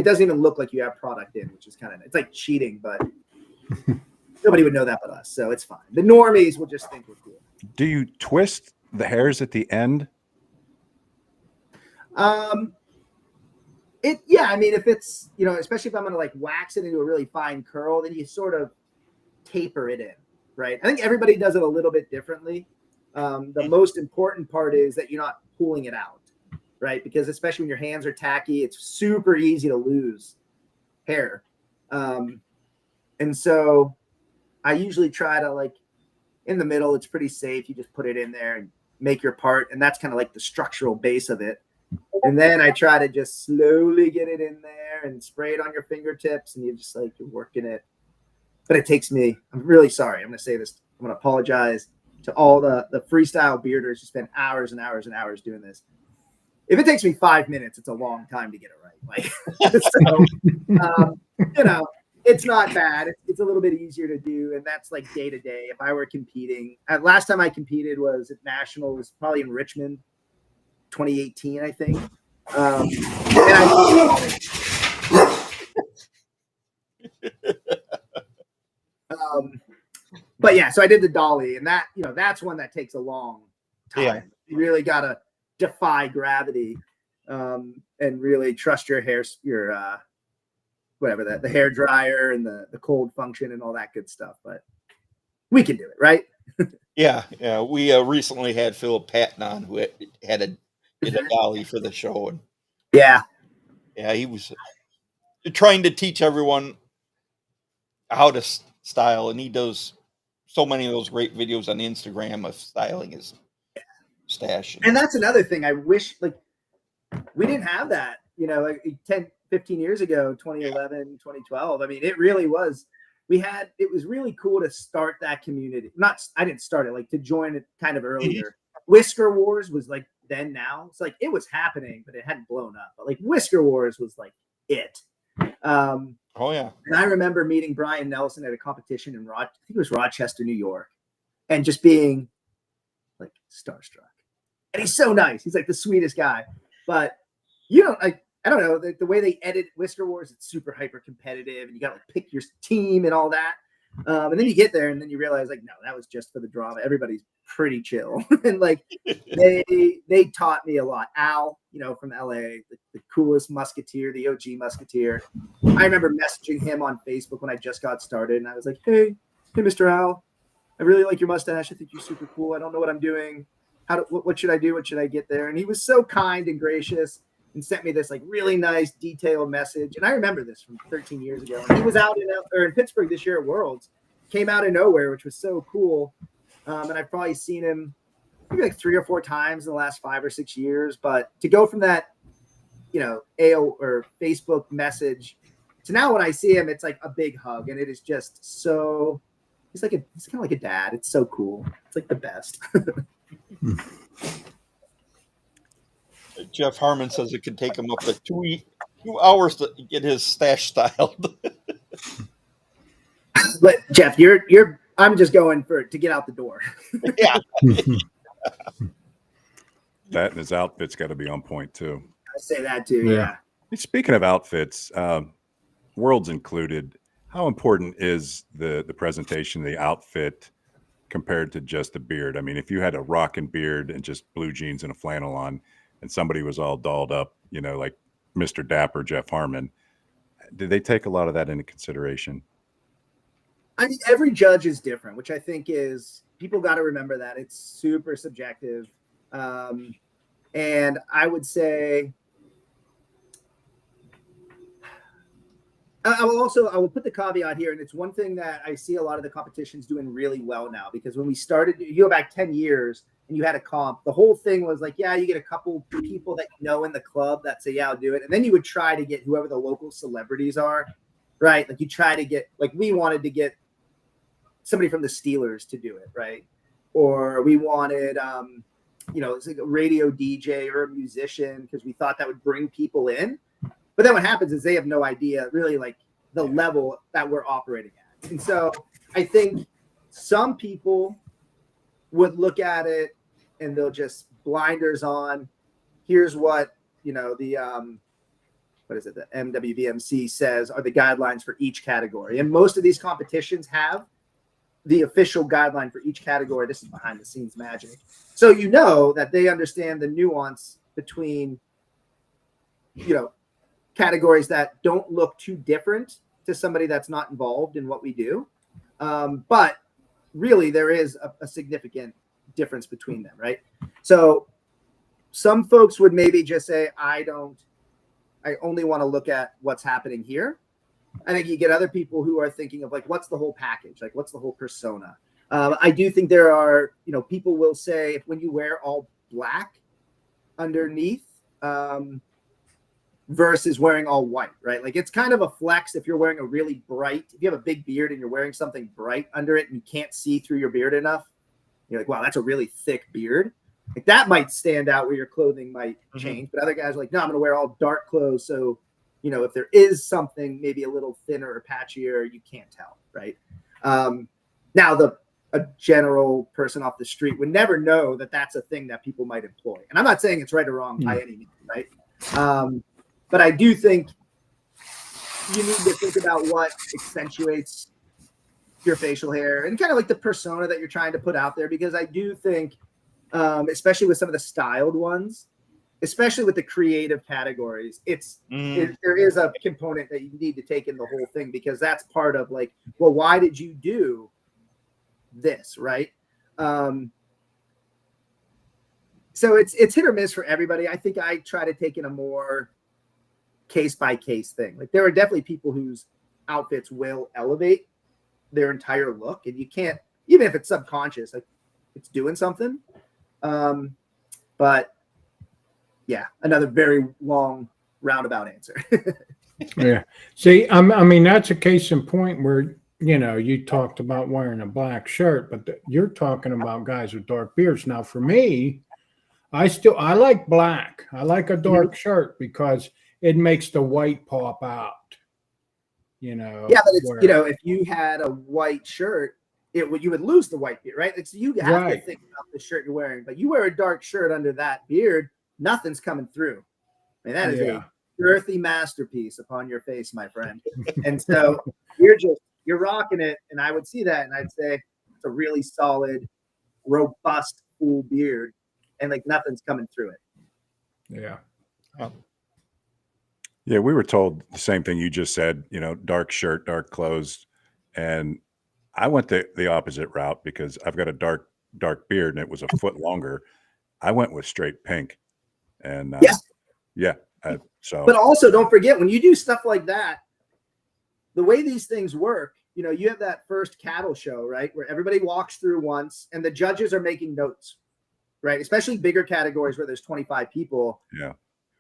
doesn't even look like you have product in, which is kind of, it's like cheating, but nobody would know that but us. So it's fine. The normies will just think we're cool. Do you twist the hairs at the end? I mean, if it's, you know, especially if I'm going to like wax it into a really fine curl, then you sort of taper it in, right? I think everybody does it a little bit differently. The most important part is that you're not pulling it out, right? Because especially when your hands are tacky, it's super easy to lose hair. And so I usually try to like in the middle, it's pretty safe. You just put it in there and make your part. And that's kind of like the structural base of it. And then I try to just slowly get it in there and spray it on your fingertips. And you're just like, you're working it. But it takes me, I'm really sorry. I'm going to say this. I'm going to apologize to all the freestyle bearders who spend hours and hours and hours doing this. If it takes me 5 minutes, it's a long time to get it right. Like, so, you know, it's not bad. It's a little bit easier to do. And that's like day to day. If I were competing, last time I competed was at Nationals, probably in Richmond, 2018, I think. But yeah, so I did the dolly, and that, you know, that's one that takes a long time. Yeah. You really got to defy gravity and really trust your hair, the hair dryer and the cold function and all that good stuff. But we can do it, right? Yeah, yeah. We recently had Philip Patton on, who did a dolly for the show, and Yeah. yeah, he was trying to teach everyone how to style, and he does so many of those great videos on Instagram of styling his stash. And that's another thing. I wish, like, we didn't have that, like 10, 15 years ago, 2011, 2012. I mean, it really was. It was really cool to start that community. I didn't start it, like, to join it kind of earlier. Whisker Wars was like now. It's like it was happening, but it hadn't blown up. But like Whisker Wars was like it. Oh yeah. And I remember meeting Brian Nelson at a competition in I think it was Rochester, New York, and just being like starstruck. And he's so nice. He's like the sweetest guy. But I don't know, the way they edit Whisker Wars, it's super hyper competitive, and you got to like pick your team and all that. And then you get there, and then you realize, like, no, that was just for the drama. Everybody's pretty chill, and like they taught me a lot. Al, from LA, the coolest musketeer, the OG musketeer. I remember messaging him on Facebook when I just got started, and I was like, "Hey, Mr. Al, I really like your mustache. I think you're super cool. I don't know what I'm doing. What should I do? What should I get there?" And he was so kind and gracious, and sent me this like really nice detailed message. And I remember this from 13 years ago. And he was out in Pittsburgh this year at Worlds, came out of nowhere, which was so cool. And I've probably seen him maybe like 3 or 4 times in the last 5 or 6 years. But to go from that, AO or Facebook message to now when I see him, it's like a big hug. And it is just so, he's kind of like a dad. It's so cool. It's like the best. Jeff Harmon says it could take him up to 2 hours to get his stash styled. But Jeff, I'm just going to get out the door. Yeah. That and his outfit's got to be on point too. I say that too. Yeah. Speaking of outfits, Worlds included, how important is the presentation, the outfit compared to just a beard? I mean, if you had a rockin' beard and just blue jeans and a flannel on, and somebody was all dolled up, like Mr. Dapper Jeff Harmon, did they take a lot of that into consideration? I mean, every judge is different, which I think is, people got to remember that it's super subjective. And I would say, I will put the caveat here, and it's one thing that I see a lot of the competitions doing really well now, because when we started, you go back 10 years and you had a comp, the whole thing was like, yeah, you get a couple people that in the club that say, yeah, I'll do it. And then you would try to get whoever the local celebrities are, right? Like you try to get, like we wanted to get somebody from the Steelers to do it, right? Or we wanted, it's like a radio DJ or a musician, because we thought that would bring people in. But then what happens is they have no idea really like the level that we're operating at. And so I think some people would look at it and they'll just blinders on. Here's what, the MWBMC says are the guidelines for each category. And most of these competitions have the official guideline for each category. This is behind the scenes magic. So that they understand the nuance between, categories that don't look too different to somebody that's not involved in what we do. But really there is a significant difference between them, right? So some folks would maybe just say, I only want to look at what's happening here. I think you get other people who are thinking of like, what's the whole package? Like, what's the whole persona? I do think there are, people will say when you wear all black underneath, versus wearing all white, right? Like it's kind of a flex if you're wearing a really bright, if you have a big beard and you're wearing something bright under it and you can't see through your beard enough, you're like, wow, that's a really thick beard. Like that might stand out where your clothing might change. But other guys are like, no, I'm going to wear all dark clothes. So, if there is something maybe a little thinner or patchier, you can't tell, right? Now a general person off the street would never know that that's a thing that people might employ. And I'm not saying it's right or wrong by any means, right? But I do think you need to think about what accentuates your facial hair and kind of like the persona that you're trying to put out there. Because I do think, especially with some of the styled ones, especially with the creative categories, there is a component that you need to take in the whole thing, because that's part of like, well, why did you do this, right? So it's hit or miss for everybody. I think I try to take in a more case by case thing. Like there are definitely people whose outfits will elevate their entire look, and you can't, even if it's subconscious, like it's doing something. But yeah, another very long roundabout answer. Yeah. See, I mean, that's a case in point where, you talked about wearing a black shirt, but you're talking about guys with dark beards. Now, for me, I like black. I like a dark shirt because it makes the white pop out. Yeah, but it's, if you had a white shirt, you would lose the white beard, right? Like, so you have to think about the shirt you're wearing. But you wear a dark shirt under that beard, nothing's coming through. I mean, that is a earthy masterpiece upon your face, my friend. And so you're rocking it, and I would see that, and I'd say it's a really solid, robust, full beard, and like nothing's coming through it. Yeah. Yeah, we were told the same thing you just said, dark shirt, dark clothes. And I went the opposite route because I've got a dark beard and it was a foot longer. I went with straight pink. And but also don't forget, when you do stuff like that, the way these things work, you have that first cattle show, right? Where everybody walks through once and the judges are making notes, right? Especially bigger categories where there's 25 people. Yeah.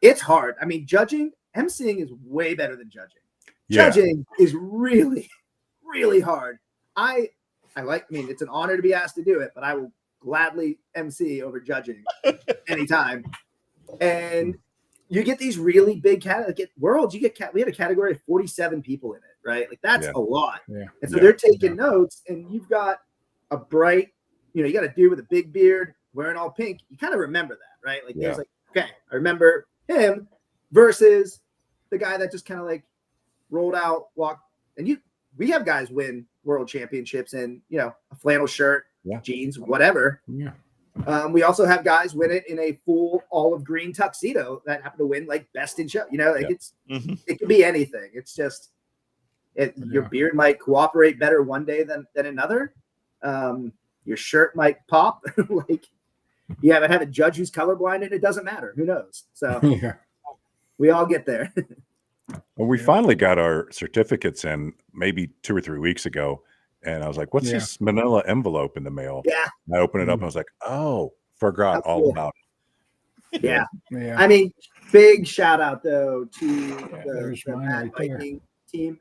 It's hard. I mean, emceeing is way better than judging. Yeah. Judging is really, really hard. It's an honor to be asked to do it, but I will gladly MC over judging anytime. And you get these really big worlds. We had a category of 47 people in it, right? Like that's a lot. Yeah. And so they're taking notes, and you've got a bright, you got a dude with a big beard wearing all pink. You kind of remember that, right? Like there's okay, I remember him versus the guy that just kind of like rolled out, walked, and we have guys win world championships in, a flannel shirt, jeans, whatever. Yeah. We also have guys win it in a full olive green tuxedo that happen to win like best in show. It could be anything. It's just your beard might cooperate better one day than another. Your shirt might pop. Like you haven't had a judge who's colorblind, and it doesn't matter. Who knows? So we all get there. Well, we finally got our certificates in maybe 2 or 3 weeks ago. And I was like, what's this manila envelope in the mail? Yeah. And I opened it up and I was like, oh, forgot all about it. Yeah. Yeah. I mean, big shout out though to the Mad Viking team.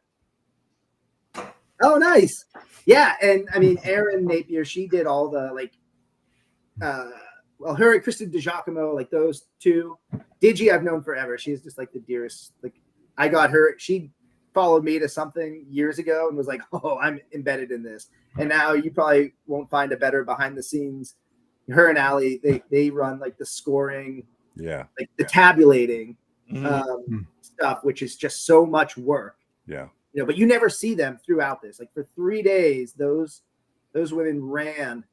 Oh, nice. Yeah. And I mean, Erin Napier, she did all the her and Kristen DiGiacomo, like those two. Digi, I've known forever. She's just like the dearest. Like I got her. She followed me to something years ago and was like, oh, I'm embedded in this. And now you probably won't find a better behind the scenes. Her and Allie, they run like the scoring, like the tabulating stuff, which is just so much work. Yeah. But you never see them throughout this. Like for 3 days, those women ran.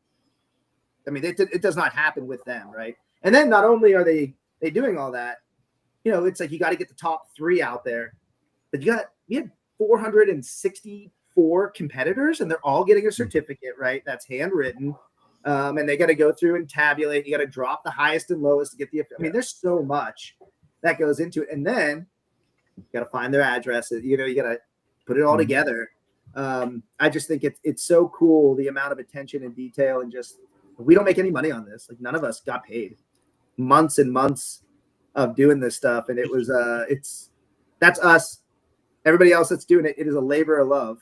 I mean, it does not happen with them, right? And then not only are they doing all that, it's like you got to get the top 3 out there. But we had 464 competitors, and they're all getting a certificate, right? That's handwritten. And they got to go through and tabulate. You got to drop the highest and lowest to get I mean, there's so much that goes into it. And then you got to find their addresses. You got to put it all together. I just think it's so cool, the amount of attention and detail, and just, we don't make any money on this. Like none of us got paid. Months and months of doing this stuff. And it was, that's us. Everybody else that's doing it, it is a labor of love,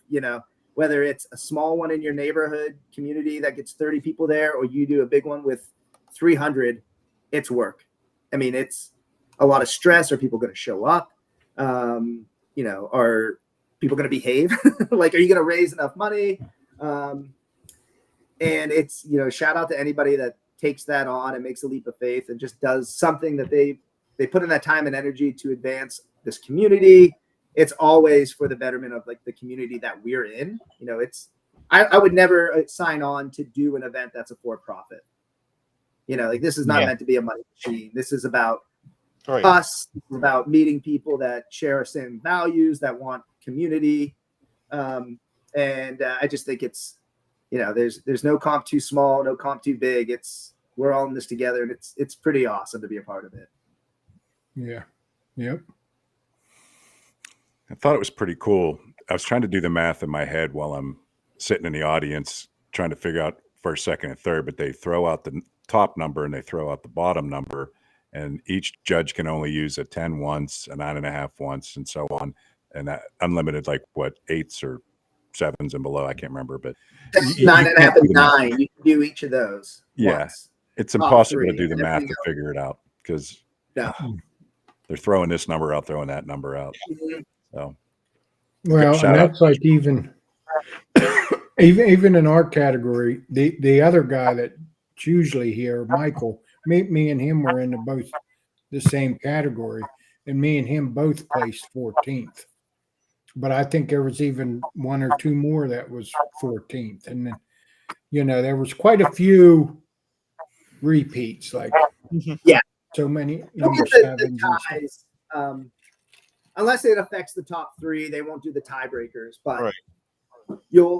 whether it's a small one in your neighborhood community that gets 30 people there, or you do a big one with 300, it's work. I mean, it's a lot of stress. Are people going to show up? Are people going to behave? Like, are you going to raise enough money? And it's, shout out to anybody that takes that on and makes a leap of faith and just does something that they put in that time and energy to advance this community. It's always for the betterment of like the community that we're in. I would never sign on to do an event that's a for-profit. Like this is not meant to be a money machine. This is about us. This is about meeting people that share our same values, that want community. And I just think it's there's no comp too small, no comp too big. We're all in this together, and it's pretty awesome to be a part of it. Yeah. Yep. I thought it was pretty cool. I was trying to do the math in my head while I'm sitting in the audience trying to figure out first, second, and third, but they throw out the top number and they throw out the bottom number, and each judge can only use a 10 once, a 9.5 once, and so on. And that unlimited, like what, 8s or 7s and below, I can't remember, but 9.5 and 9. You can do each of those. Yeah. Once. It's impossible three, to do the and math everything to figure it out because No. they're throwing this number out, throwing that number out. Mhm. So, Well, shout and out. that's like even in our category, the other guy that's usually here, Michael, me and him were in both the same category, and me and him both placed 14th. But I think there was even one or two more that was 14th, and then there was quite a few repeats, like so many number sevens. The ties, unless it affects the top 3, they won't do the tiebreakers. But you'll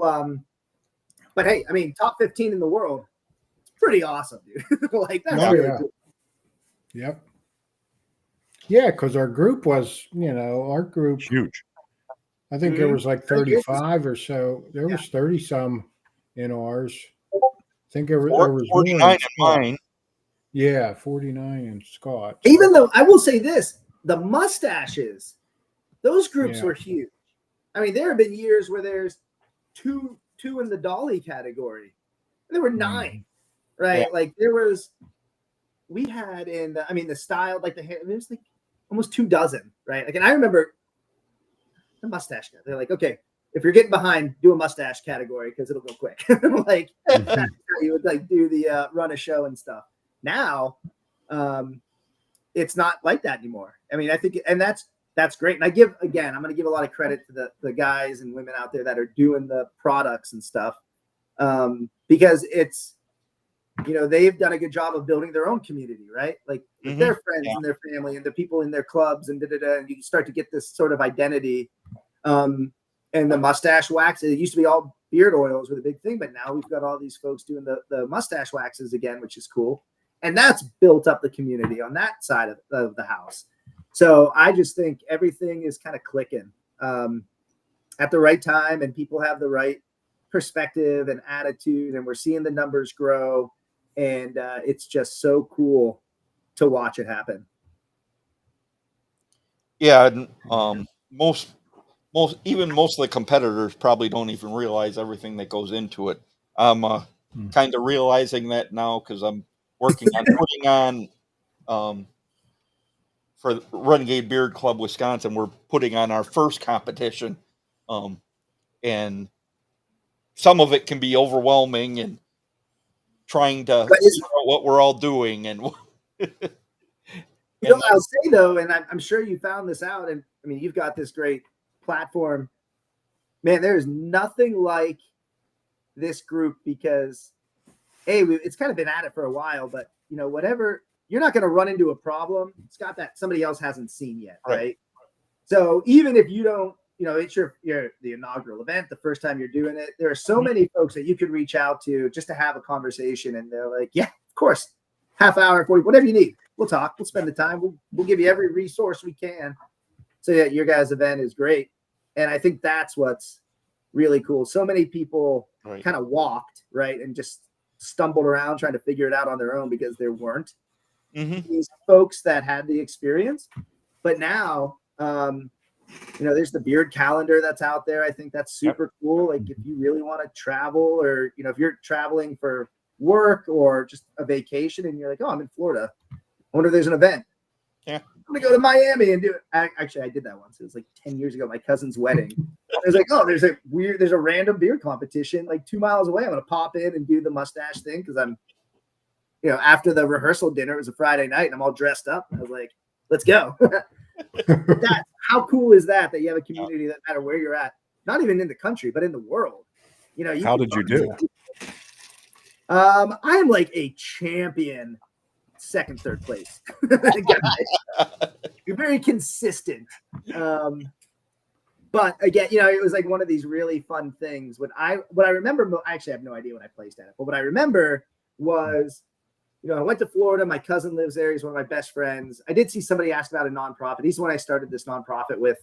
but hey, I mean, top 15 in the world, it's pretty awesome, dude. Like that's really cool. Yep. Yeah, because our group was, our group huge. I think there was like 35 or so. There was 30 some in ours. I think there was 49 in mine. Yeah, 49 in Scott. Even though I will say this, the mustaches, those groups were huge. I mean, there have been years where there's two in the dolly category. And there were 9, right? Yeah. Like we had the style, like it was like almost 2 dozen, right? Like, and I remember the mustache guy. They're like, okay, if you're getting behind, do a mustache category because it'll go quick. Like that's how you would like do the run a show and stuff. Now, it's not like that anymore. I mean, I think, and that's great. And I'm going to give a lot of credit to the guys and women out there that are doing the products and stuff, because it's, they've done a good job of building their own community, right? Like with their friends and their family and the people in their clubs and and you start to get this sort of identity. And the mustache wax, it used to be all beard oils were the big thing, but now we've got all these folks doing the mustache waxes again, which is cool. And that's built up the community on that side of the house. So I just think everything is kind of clicking at the right time, and people have the right perspective and attitude, and we're seeing the numbers grow, and it's just so cool to watch it happen. Yeah, and most of the competitors probably don't even realize everything that goes into it. I'm kind of realizing that now because I'm working on putting on for Renegade Beard Club Wisconsin. We're putting on our first competition, and some of it can be overwhelming and trying to figure out what we're all doing. And I'll say though, and I'm sure you found this out, and I mean, you've got this great platform, man. There's nothing like this group because, it's kind of been at it for a while, but whatever, you're not going to run into a problem, Scott, that somebody else hasn't seen yet, right? So even if you don't, it's your the inaugural event, the first time you're doing it, there are so many folks that you could reach out to just to have a conversation, and they're like, yeah, of course, half hour, 40, whatever you need. We'll talk. We'll spend the time. We'll give you every resource we can. So yeah, your guys' event is great. And I think that's what's really cool. So many people kind of walked, right, and just stumbled around trying to figure it out on their own because there weren't these folks that had the experience. But now, there's the beard calendar that's out there. I think that's super cool. Like if you really want to travel, or, if you're traveling for work or just a vacation and you're like, oh, I'm in Florida, I wonder if there's an event. Yeah. I'm going to go to Miami and do it. Actually, I did that once. It was like 10 years ago, my cousin's wedding. I was like, oh, there's a random beard competition like 2 miles away. I'm going to pop in and do the mustache thing because I'm, after the rehearsal dinner, it was a Friday night and I'm all dressed up. I was like, let's go. How cool is that you have a community that no matter where you're at, not even in the country, but in the world. How did you do? I am like a champion. Second, third place. You're very consistent. But again, it was like one of these really fun things. What I remember, I actually have no idea when I placed at it, but what I remember was, I went to Florida. My cousin lives there. He's one of my best friends. I did see somebody ask about a nonprofit. He's the one I started this nonprofit with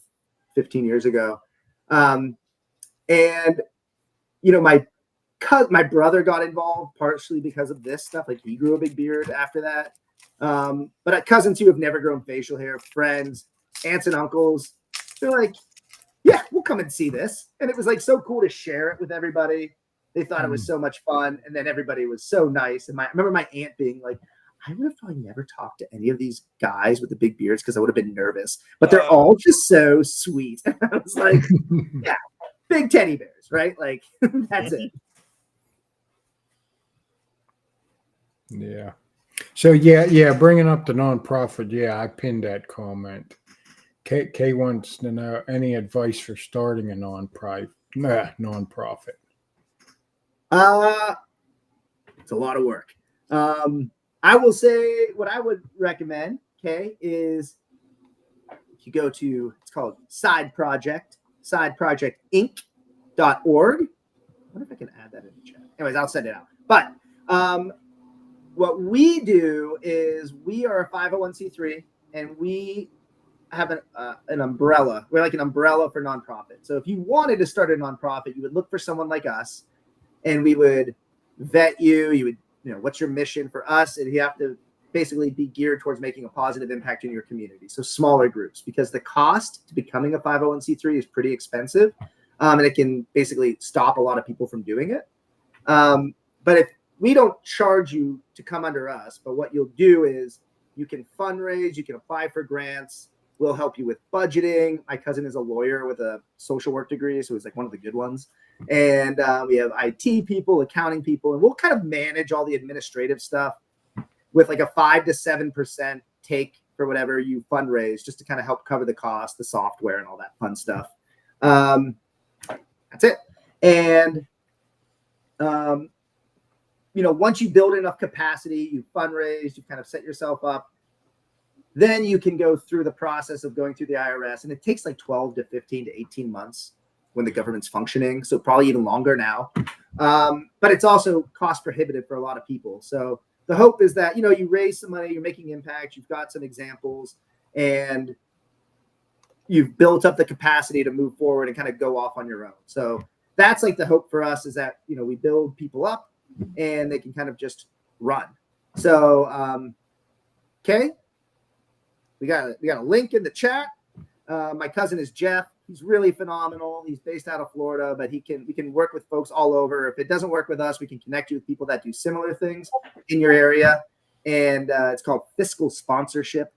15 years ago. And, my brother got involved partially because of this stuff. Like he grew a big beard after that. But cousins who have never grown facial hair, friends, aunts and uncles, they're like, yeah, we'll come and see this. And it was like so cool to share it with everybody. They thought it was so much fun. And then everybody was so nice. And I remember my aunt being like, I would have probably never talked to any of these guys with the big beards because I would have been nervous. But they're all just so sweet. And I was like, yeah, big teddy bears, right? Like, that's it. Yeah. So, yeah, bringing up the nonprofit, yeah, I pinned that comment. Kay wants to know any advice for starting a nonprofit. It's a lot of work. I will say what I would recommend, Kay, is you go to, it's called sideprojectinc.org. I wonder if I can add that in the chat. Anyways, I'll send it out. But what we do is we are a 501c3 and we have an umbrella. We're like an umbrella for nonprofit. So if you wanted to start a nonprofit, you would look for someone like us and we would vet you. You would, what's your mission for us? And you have to basically be geared towards making a positive impact in your community. So smaller groups, because the cost to becoming a 501c3 is pretty expensive. And it can basically stop a lot of people from doing it. But if we don't charge you to come under us, but what you'll do is you can fundraise, you can apply for grants. We'll help you with budgeting. My cousin is a lawyer with a social work degree, so he's like one of the good ones. And we have IT people, accounting people, and we'll kind of manage all the administrative stuff with like a 5 to 7% take for whatever you fundraise, just to kind of help cover the cost, the software, and all that fun stuff. That's it. And once you build enough capacity, you fundraise, you kind of set yourself up. Then you can go through the process of going through the IRS, and it takes like 12 to 15 to 18 months when the government's functioning. So probably even longer now. But it's also cost prohibitive for a lot of people. So the hope is that, you raise some money, you're making impact, you've got some examples, and you've built up the capacity to move forward and kind of go off on your own. So that's like the hope for us, is that, we build people up and they can kind of just run. So, okay. We got a link in the chat. My cousin is Jeff. He's really phenomenal. He's based out of Florida, but we can work with folks all over. If it doesn't work with us, we can connect you with people that do similar things in your area. And it's called fiscal sponsorship.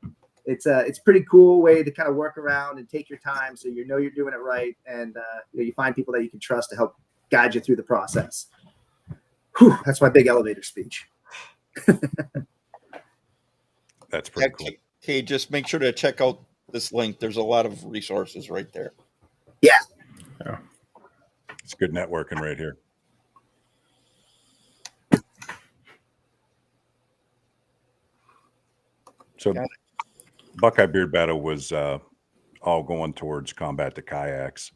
It's a pretty cool way to kind of work around and take your time, so you're doing it right, and you find people that you can trust to help guide you through the process. Whew, that's my big elevator speech. That's pretty cool. Okay, just make sure to check out this link. There's a lot of resources right there. Yeah. It's good networking right here. So Buckeye Beard Battle was all going towards combat to kayaks.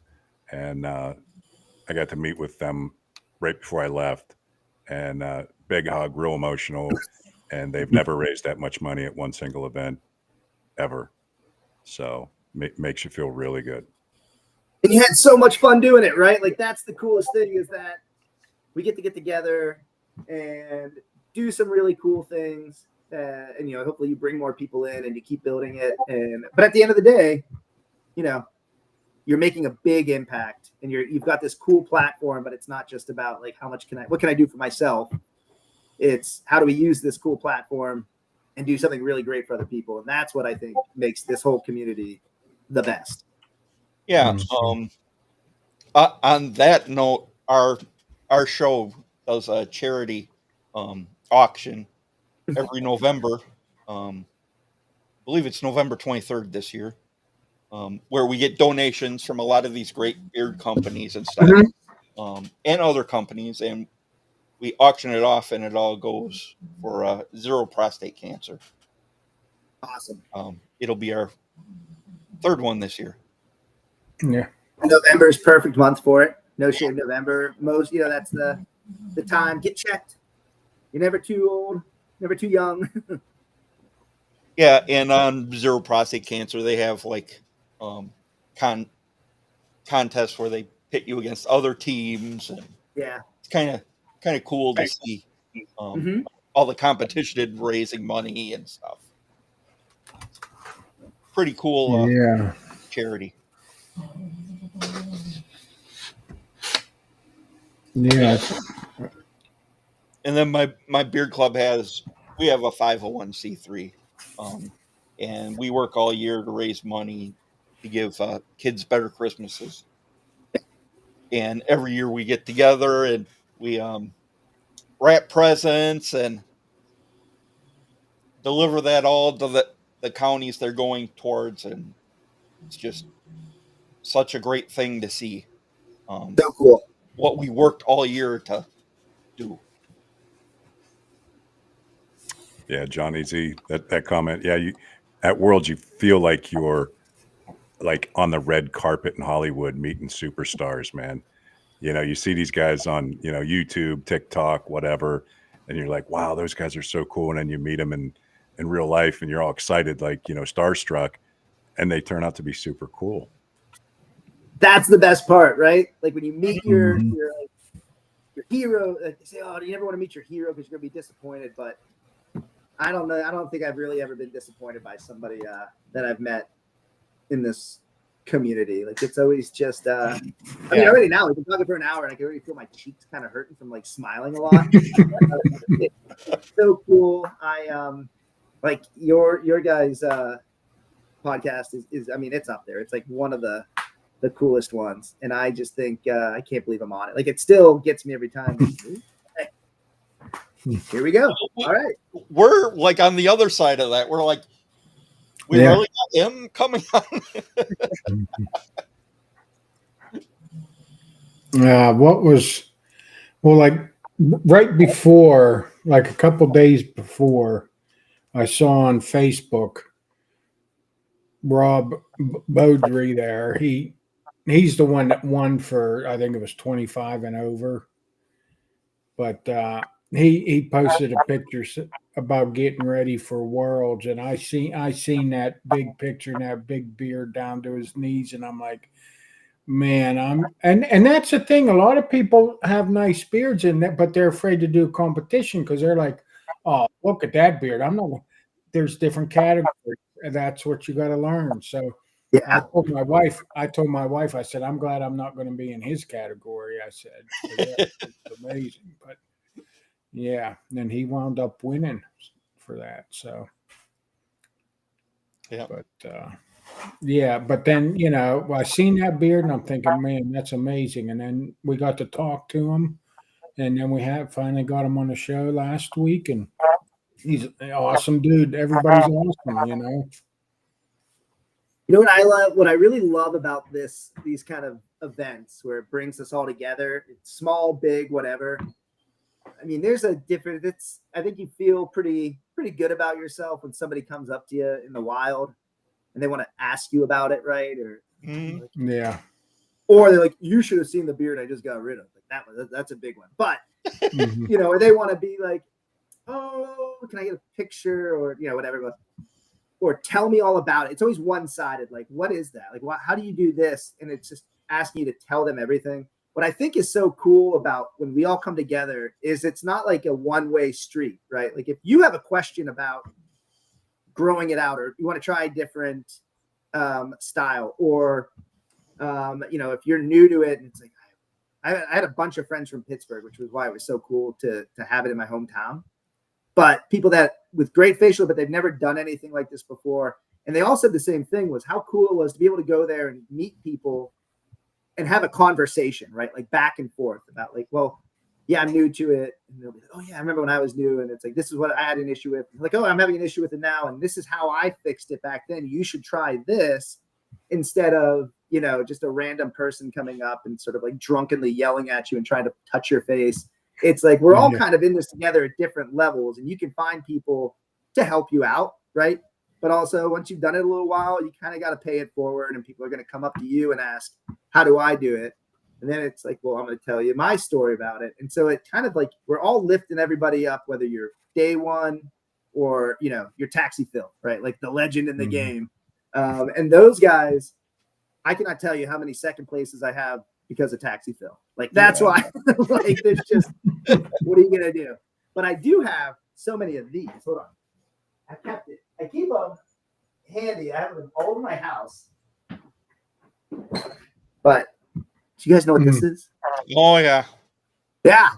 And I got to meet with them right before I left. And big hug, real emotional. And they've never raised that much money at one single event ever. So makes you feel really good. And you had so much fun doing it, right? Like, that's the coolest thing, is that we get together and do some really cool things. And, hopefully you bring more people in and you keep building it. But at the end of the day, you're making a big impact, and you've got this cool platform, but it's not just about like, what can I do for myself? It's how do we use this cool platform and do something really great for other people. And that's what I think makes this whole community the best. Yeah. On that note, our show does a charity auction every November. I believe it's November 23rd this year, where we get donations from a lot of these great beard companies and stuff, and other companies, and we auction it off, and it all goes for zero prostate cancer. Awesome. It'll be our third one this year. Yeah. November is perfect month for it. No Shave November. Most, that's the time. Get checked. You're never too old, never too young. Yeah, and on Zero Prostate Cancer, they have like contests where they pit you against other teams, and Yeah. it's kind of cool to see all the competition in raising money and stuff. Pretty cool charity. Yeah. And then my beard club we have a 501c3, and we work all year to raise money to give kids better Christmases. And every year we get together and we wrap presents and deliver that all to the counties they're going towards, and it's just such a great thing to see. So cool. What we worked all year to do. Yeah, Johnny Z, that comment. Yeah, at Worlds, you feel like you're like on the red carpet in Hollywood meeting superstars, man. You see these guys on, YouTube, TikTok, whatever, and you're like, wow, those guys are so cool. And then you meet them in real life and you're all excited, like, starstruck, and they turn out to be super cool. That's the best part, right? Like when you meet your hero, like they say, oh, do you never want to meet your hero because you're going to be disappointed? But I don't know. I don't think I've really ever been disappointed by somebody that I've met in this community. Like it's always just I mean, already now we've been talking for an hour and I can already feel my cheeks kind of hurting from like smiling a lot. It's so cool. I like your guys podcast is I mean, it's up there. It's like one of the coolest ones, and I just think I can't believe I'm on it. Like it still gets me every time. Hey, here we go. All right, we're like on the other side of that. We're like, we really got him coming on. Like right before, like a couple days before, I saw on Facebook Rob Beaudry there. He's the one that won for, I think it was 25 and over. But he posted a picture about getting ready for Worlds, and I seen that big picture and that big beard down to his knees, and I'm like, man, and that's the thing. A lot of people have nice beards in that, but they're afraid to do competition because they're like, oh, look at that beard. I'm not. There's different categories, and that's what you got to learn. So. Yeah. I told my wife, I said, I'm glad I'm not going to be in his category. I said, it's amazing. But yeah, and he wound up winning for that. So, yeah. But then, I seen that beard and I'm thinking, man, that's amazing. And then we got to talk to him, and then we finally got him on the show last week, and he's an awesome dude. Everybody's awesome, You know what I love? What I really love about these kind of events where it brings us all together, it's small, big, whatever. I mean, there's a different. I think you feel pretty good about yourself when somebody comes up to you in the wild and they want to ask you about it, right? Or or they're like, you should have seen the beard I just got rid of. Like that's a big one. But or they want to be like, oh, can I get a picture or whatever. Or tell me all about it. It's always one-sided. Like, what is that? Like, how do you do this? And it's just asking you to tell them everything. What I think is so cool about when we all come together is it's not like a one-way street, right? Like if you have a question about growing it out, or you want to try a different style, or if you're new to it, and it's like I had a bunch of friends from Pittsburgh, which was why it was so cool to have it in my hometown. But people that with great facial, but they've never done anything like this before. And they all said the same thing, was how cool it was to be able to go there and meet people and have a conversation, right? Like back and forth about like, well, yeah, I'm new to it. And they'll be like, oh yeah, I remember when I was new. And it's like, this is what I had an issue with. Like, oh, I'm having an issue with it now. And this is how I fixed it back then. You should try this instead of, just a random person coming up and sort of like drunkenly yelling at you and trying to touch your face. It's like we're all kind of in this together at different levels, and you can find people to help you out, right? but also once you've done it a little while, you kind of got to pay it forward, and people are going to come up to you and ask, how do I do it? And then it's like, well, I'm going to tell you my story about it. And so it kind of like, we're all lifting everybody up, whether you're day one or, you know, you're Taxi Phil, right? Like the legend in the game. And those guys, I cannot tell you how many second places I have because of Taxi Phil. Like, that's why, like, there's just, what are you going to do? But I do have so many of these. Hold on. I kept it. I keep them handy. I have them all over my house. But do you guys know what this is? Oh, yeah. Yeah.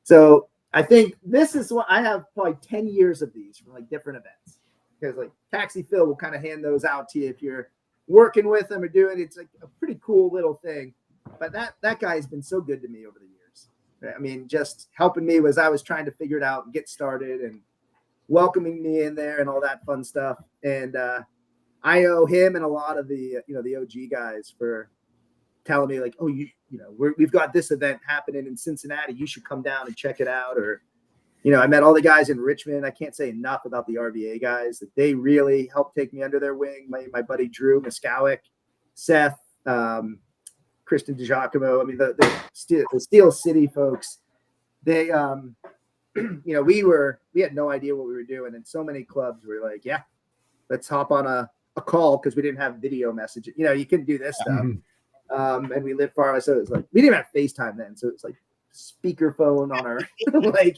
So I think this is what I have probably 10 years of these from like different events. Because like Taxi Phil will kind of hand those out to you if you're working with them or doing it. It's like a pretty cool little thing. But that guy has been so good to me over the years. I mean, just helping me as I was trying to figure it out and get started and welcoming me in there and all that fun stuff. And I owe him and a lot of the, you know, the OG guys for telling me like, oh, you know, we've got this event happening in Cincinnati. You should come down and check it out. Or, you know, I met all the guys in Richmond. I can't say enough about the RVA guys. That they really helped take me under their wing. My buddy Drew Muskowick, Seth, Kristen DiGiacomo. I mean, the Steel City folks, they, you know, we had no idea what we were doing. And so many clubs were like, yeah, let's hop on a call, because we didn't have video messaging. You know, you couldn't do this stuff. And we lived far away. So it was like, we didn't have FaceTime then. So it's like speakerphone on our like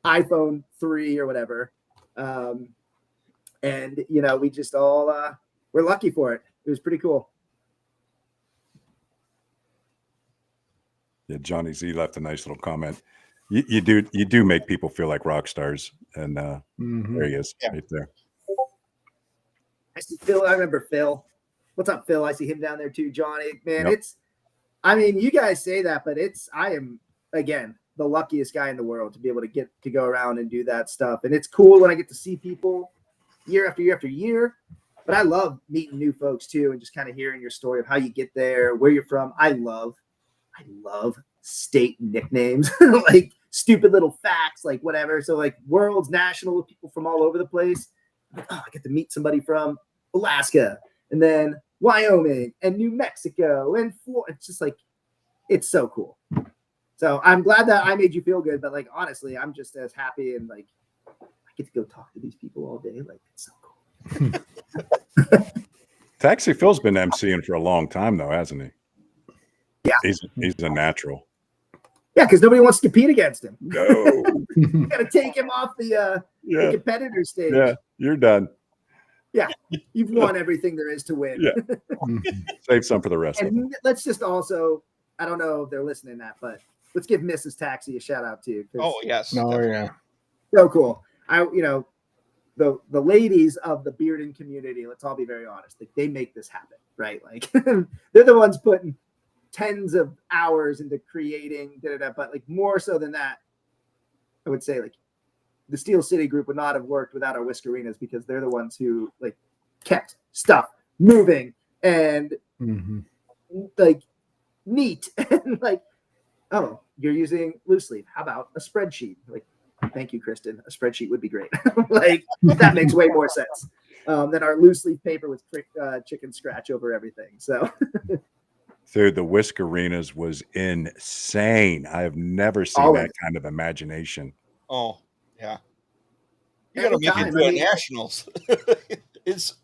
iPhone 3 or whatever. And, you know, we just all, we're lucky for it. It was pretty cool. Yeah, Johnny Z left a nice little comment. You do make people feel like rock stars, and there he is, right there. I see Phil. I remember Phil. What's up, Phil? I see him down there too, Johnny. Man, Yep. I mean, you guys say that, but I am, again, the luckiest guy in the world to be able to get to go around and do that stuff. And it's cool when I get to see people year after year after year. But I love meeting new folks too, and just kind of hearing your story of how you get there, where you're from. I love state nicknames, like stupid little facts, like whatever. So like world's national with people from all over the place. Oh, I get to meet somebody from Alaska, and then Wyoming and New Mexico and Florida. It's just like, it's so cool. So I'm glad that I made you feel good, but like, honestly, I'm just as happy, and like, I get to go talk to these people all day. Like, it's so cool. Taxi Phil's been emceeing for a long time though, hasn't he? Yeah. He's a natural. Yeah, because nobody wants to compete against him. No. You got to take him off the competitor stage. Yeah, you're done. Yeah, you've won everything there is to win. Yeah. Save some for the rest of them. And let's just also, I don't know if they're listening to that, but let's give Mrs. Taxi a shout out too. Oh, yes. Oh, yeah. So cool. The ladies of the bearding community, let's all be very honest, like, they make this happen, right? Like they're the ones putting tens of hours into creating, but like more so than that, I would say like the Steel City group would not have worked without our Whiskerinas, because they're the ones who like kept stuff moving and like neat and like, oh, you're using loose leaf. How about a spreadsheet? Like, thank you, Kristen. A spreadsheet would be great. Like, that makes way more sense than our loose leaf paper with chicken scratch over everything. So, dude, the Whiskerinas was insane. I have never seen that kind of imagination. Oh, yeah. You got to make it to nationals. It's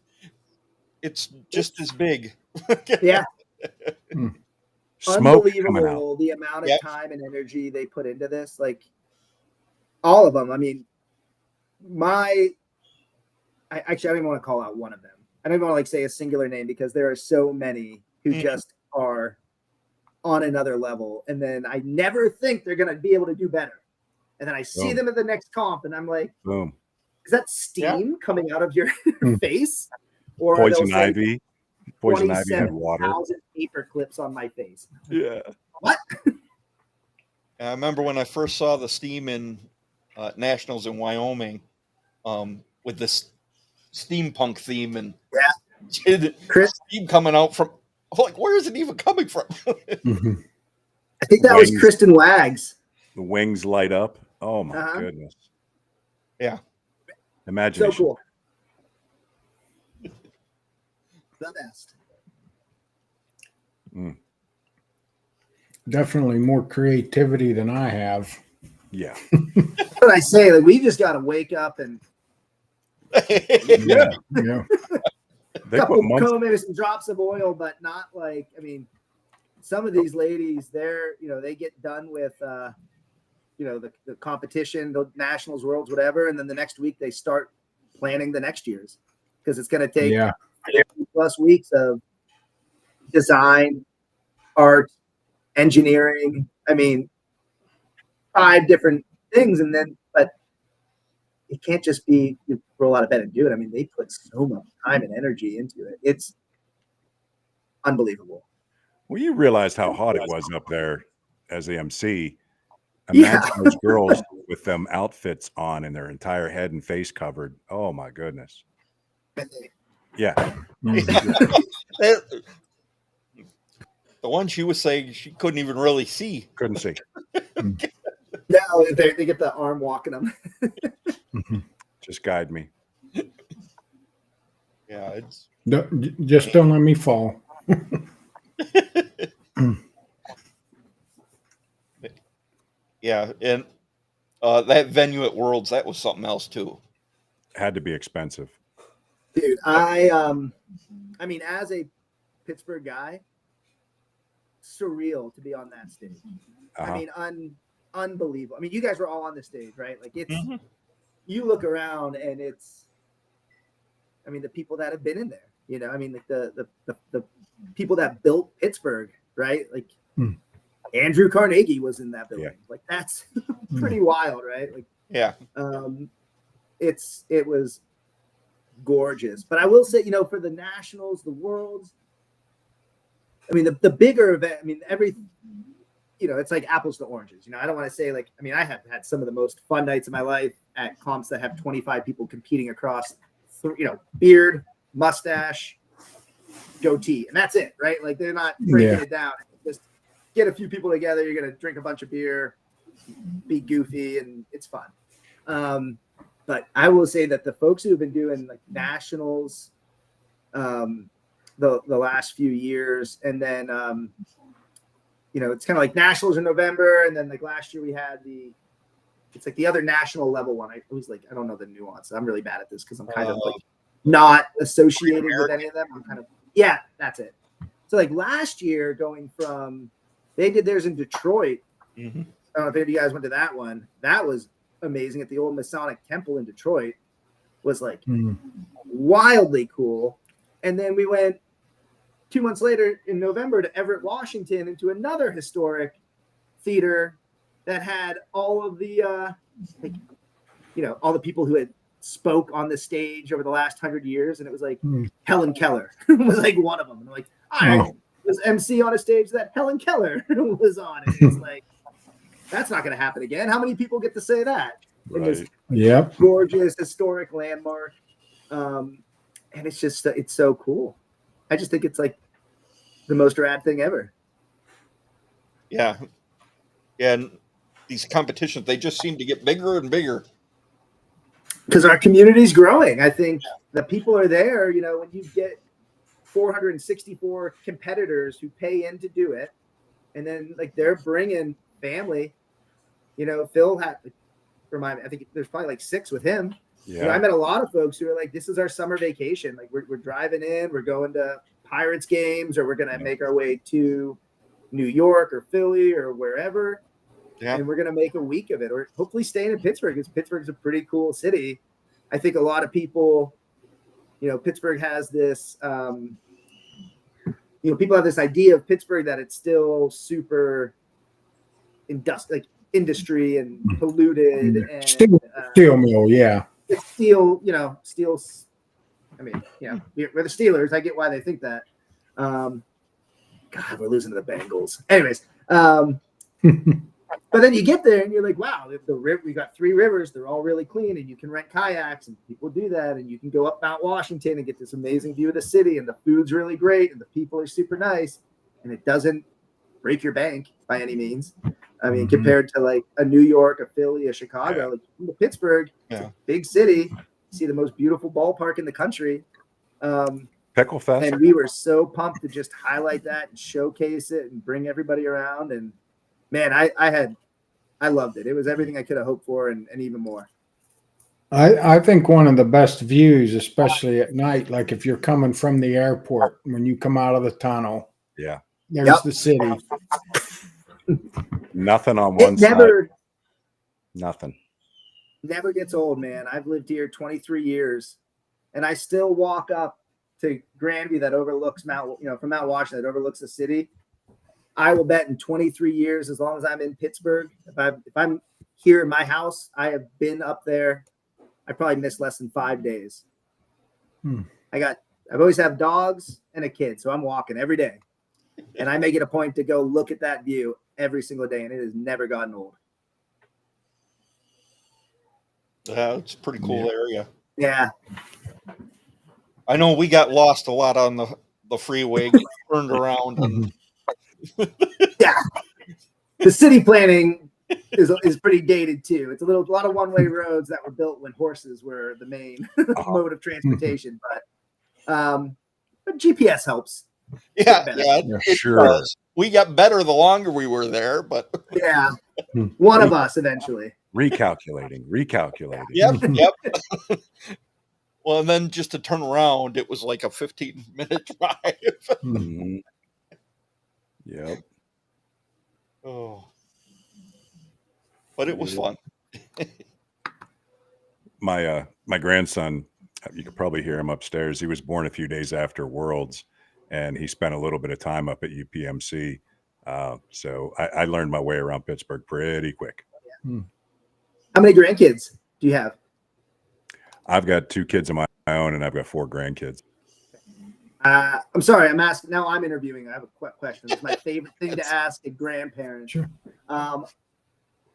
just as big. Yeah. Smoke coming out. Unbelievable the amount of time and energy they put into this. Like, all of them. I mean, I don't even want to call out one of them. I don't even want to like say a singular name, because there are so many who just are on another level. And then I never think they're going to be able to do better. And then I see them at the next comp, and I'm like, boom. Is that steam coming out of your face? Or Poison Ivy? Poison Ivy had water. 27,000 paper clips on my face. Yeah. What? I remember when I first saw the steam in nationals in Wyoming, with this steampunk theme, and Chris, steam coming out from. I'm like, where is it even coming from? I think that was Kristen Wags. The wings light up. Oh my goodness. Yeah. Imagination. So cool. the best. Definitely more creativity than I have. Yeah. What I say, like, we just got to wake up and Yeah. They couple put months. maybe some drops of oil, but not like, I mean, some of these ladies, they're, they get done with, the competition, the nationals, worlds, whatever. And then the next week they start planning the next year's, because it's going to take 50+ weeks of design, art, engineering. I mean, 5 different things. And then, but it can't just be you roll out of bed and do it. I mean, they put so much time and energy into it. It's unbelievable. Well, you realized how hot it was up there as the MC. Imagine those girls with them outfits on and their entire head and face covered. Oh my goodness. Yeah. The one she was saying she couldn't even really see. Couldn't see. No, they get the arm walking them. Just guide me. Yeah, it's Just don't let me fall. yeah, and that venue at Worlds, that was something else too. Had to be expensive. Dude, I mean, as a Pittsburgh guy, surreal to be on that stage. I mean, unbelievable. I mean, you guys were all on the stage, right? Like, it's you look around and it's, I mean, the people that have been in there, I mean, like the people that built Pittsburgh, right? Like Andrew Carnegie was in that building. Yeah. Like, that's pretty wild, right? Like, yeah. It was gorgeous. But I will say, for the nationals, the worlds, I mean, the bigger event, I mean, everything, it's like apples to oranges. I don't want to say, like, I mean, I have had some of the most fun nights of my life at comps that have 25 people competing across, beard, mustache, goatee, and that's it, right? Like, they're not breaking it down. Just get a few people together. You're going to drink a bunch of beer, be goofy, and it's fun. But I will say that the folks who have been doing like nationals, the last few years, and then it's kind of like nationals in November, and then like last year we had it's like the other national level one. I was like, I don't know the nuance. I'm really bad at this because I'm kind of like not associated with any of them. I'm kind of that's it. So like last year, going from they did theirs in Detroit. I don't know if any of you guys went to that one. That was amazing at the old Masonic Temple in Detroit. Was like wildly cool. And then we went 2 months later in November to Everett, Washington, into another historic theater that had all of the all the people who had spoke on the stage over the last 100 years. And it was like Helen Keller was like one of them. And I'm like, I was MC on a stage that Helen Keller was on. And it's like, that's not going to happen again. How many people get to say that? Right. Gorgeous historic landmark. And it's just, it's so cool. I just think it's like the most rad thing ever. Yeah. Yeah. And these competitions, they just seem to get bigger and bigger. Because our community's growing. I think the people are there, when you get 464 competitors who pay in to do it, and then like they're bringing family. Phil had, remind me, I think there's probably like 6 with him. Yeah. I met a lot of folks who are like, this is our summer vacation. Like we're driving in, we're going to Pirates games, or we're going to make our way to New York or Philly or wherever. Yeah. And we're going to make a week of it, or hopefully staying in Pittsburgh, because Pittsburgh's a pretty cool city. I think a lot of people, Pittsburgh has this, people have this idea of Pittsburgh that it's still super industry and polluted and steel mill. Yeah. It's steel, steel's, I mean, we're the Steelers. I get why they think that. God, we're losing to the Bengals. Anyways. But then you get there and you're like, wow, the river, we got 3 rivers. They're all really clean, and you can rent kayaks, and people do that. And you can go up Mount Washington and get this amazing view of the city, and the food's really great, and the people are super nice, and it doesn't break your bank by any means. I mean, compared to like a New York, a Philly, a Chicago, like Pittsburgh, it's a big city. You see the most beautiful ballpark in the country. Pickle Fest. And we were so pumped to just highlight that and showcase it and bring everybody around. And man, I loved it. It was everything I could have hoped for and even more. I think one of the best views, especially at night, like if you're coming from the airport, when you come out of the tunnel, Yeah. there's the city. Nothing on one side. Nothing. Never gets old, man. I've lived here 23 years, and I still walk up to Grandview that overlooks from Mount Washington that overlooks the city. I will bet in 23 years, as long as I'm in Pittsburgh, if I'm here in my house, I have been up there. I probably missed less than 5 days. I've always have dogs and a kid, so I'm walking every day, and I make it a point to go look at that view every single day, and it has never gotten old. Yeah, it's a pretty cool area. Yeah. I know we got lost a lot on the freeway, get turned around. And yeah. The city planning is pretty dated too. It's a lot of one-way roads that were built when horses were the main mode of transportation, but GPS helps. Yeah, sure. Does. We got better the longer we were there, but yeah, one of us eventually. Recalculating. Yep. Well, and then just to turn around, it was like a 15-minute drive. Mm-hmm. Yep. Oh. But it was fun. My grandson, you could probably hear him upstairs. He was born a few days after Worlds, and he spent a little bit of time up at UPMC. So I learned my way around Pittsburgh pretty quick. Yeah. How many grandkids do you have? I've got 2 kids of my own, and I've got 4 grandkids. I'm sorry, I'm asking. Now I'm interviewing. I have a question. It's my favorite thing to ask a grandparent. Sure.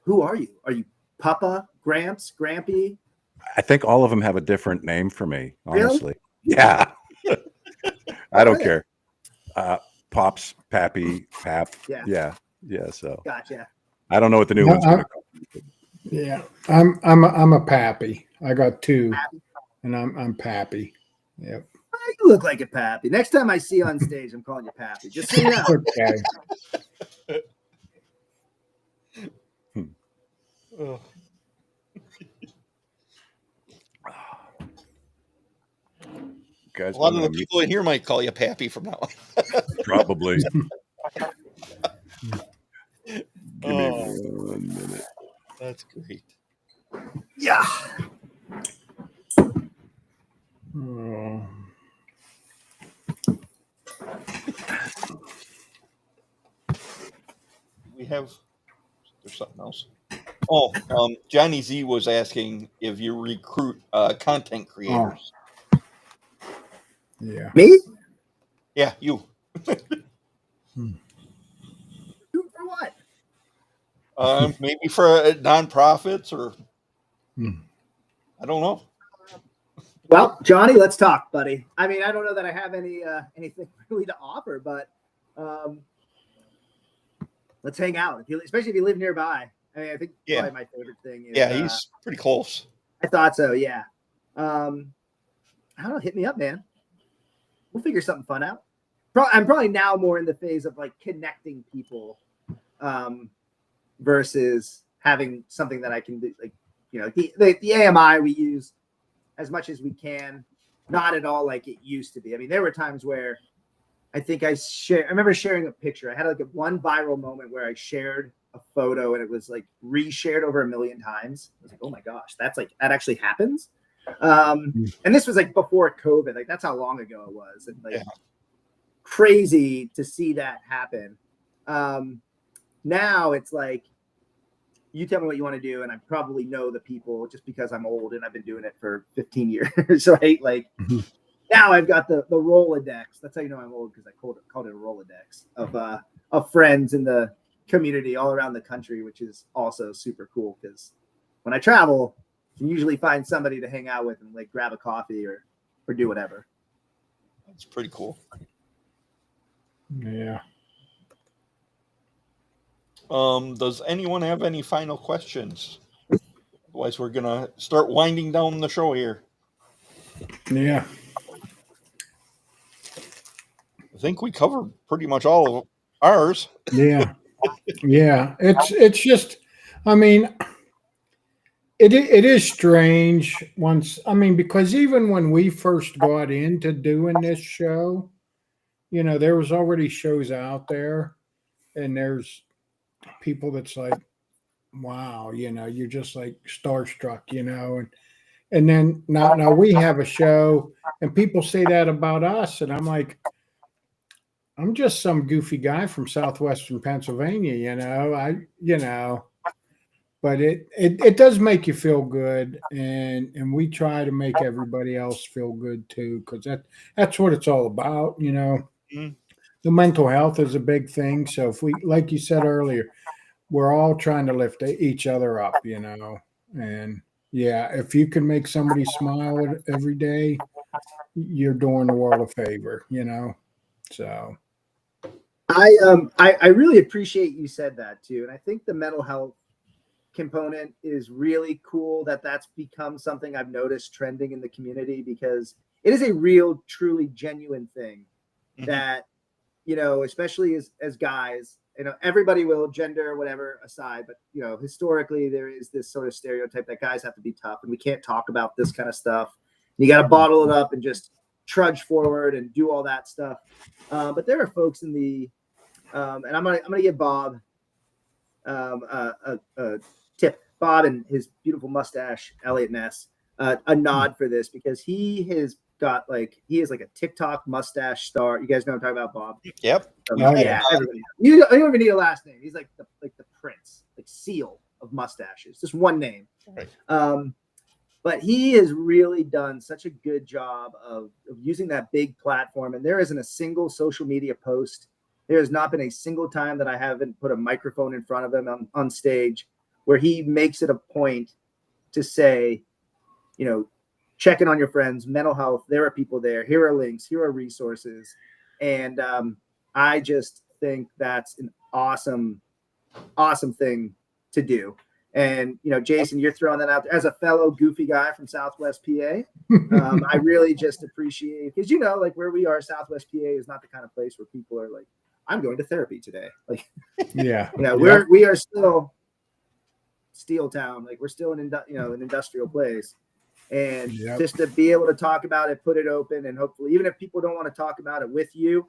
Who are you? Are you Papa, Gramps, Grampy? I think all of them have a different name for me, honestly. Really? Yeah. I don't care. Pops, Pappy, Pap. Yeah. So gotcha. I don't know what the new one's going to call. Yeah, I'm a Pappy. I got 2, Pappy. And I'm Pappy. Yep. You look like a Pappy. Next time I see you on stage, I'm calling you Pappy. Just so you know. Okay. Oh. Guys, a lot of the people in here might call you Pappy from now on. Probably. Give me 1 minute. That's great. Yeah. There's something else. Johnny Z was asking if you recruit content creators. Yeah. Me? Yeah, you. For what? Maybe for nonprofits or I don't know. Well, Johnny, let's talk, buddy. I mean, I don't know that I have anything really to offer, but let's hang out. Especially if you live nearby. I mean, I think probably my favorite thing is he's pretty close. I thought so, yeah. I don't know, hit me up, man. We'll figure something fun out. I'm probably now more in the phase of like connecting people versus having something that I can do. Like, the AMI we use as much as we can, not at all like it used to be. I mean, there were times where I remember sharing a picture. I had like one viral moment where I shared a photo and it was like reshared over 1 million times. I was like, oh my gosh, that actually happens. And this was like before COVID. Like that's how long ago it was. And like crazy to see that happen. Now it's like, you tell me what you want to do, and I probably know the people just because I'm old and I've been doing it for 15 years. So now I've got the Rolodex. That's how you know I'm old, because I called it a Rolodex of friends in the community all around the country, which is also super cool because when I travel, I can usually find somebody to hang out with and like grab a coffee or do whatever. That's pretty cool. Yeah. Does anyone have any final questions? Otherwise, we're gonna start winding down the show here. Yeah. I think we covered pretty much all of ours. Yeah. Yeah. It's just, I mean, it is strange once, I mean, because even when we first got into doing this show, you know, there was already shows out there, and there's people that's like, wow, you know, you're just like starstruck, you know, and then now we have a show and people say that about us, and I'm like, I'm just some goofy guy from southwestern Pennsylvania, you know, but it does make you feel good, and we try to make everybody else feel good too, because that's what it's all about, you know. Mhm. The mental health is a big thing. So if we, like you said earlier, we're all trying to lift each other up, you know, and yeah, if you can make somebody smile every day, you're doing the world a favor, you know. So I really appreciate you said that too, and I think the mental health component is really cool that that's become something I've noticed trending in the community, because it is a real, truly genuine thing that, you know, especially as guys, you know, everybody will, gender, whatever aside, but, you know, historically there is this sort of stereotype that guys have to be tough and we can't talk about this kind of stuff. You got to bottle it up and just trudge forward and do all that stuff. But there are folks in the, and I'm gonna give Bob a tip, Bob and his beautiful mustache, Elliot Ness, a nod for this, because he is like a TikTok mustache star. You guys know what I'm talking about, Bob? Yep. Yeah, everybody. You don't even need a last name. He's like the prince, like seal of mustaches. Just one name. Right. But he has really done such a good job of using that big platform. And there isn't a single social media post. There has not been a single time that I haven't put a microphone in front of him on stage where he makes it a point to say, you know, check in on your friends, mental health. There are people there. Here are links. Here are resources. And I just think that's an awesome, awesome thing to do. And, you know, Jason, you're throwing that out there as a fellow goofy guy from Southwest PA. I really just appreciate, because, you know, like where we are, Southwest PA is not the kind of place where people are like, I'm going to therapy today. Like, yeah, you know, we are still steel town. Like we're still an industrial place. And just to be able to talk about it, put it open, and hopefully, even if people don't want to talk about it with you,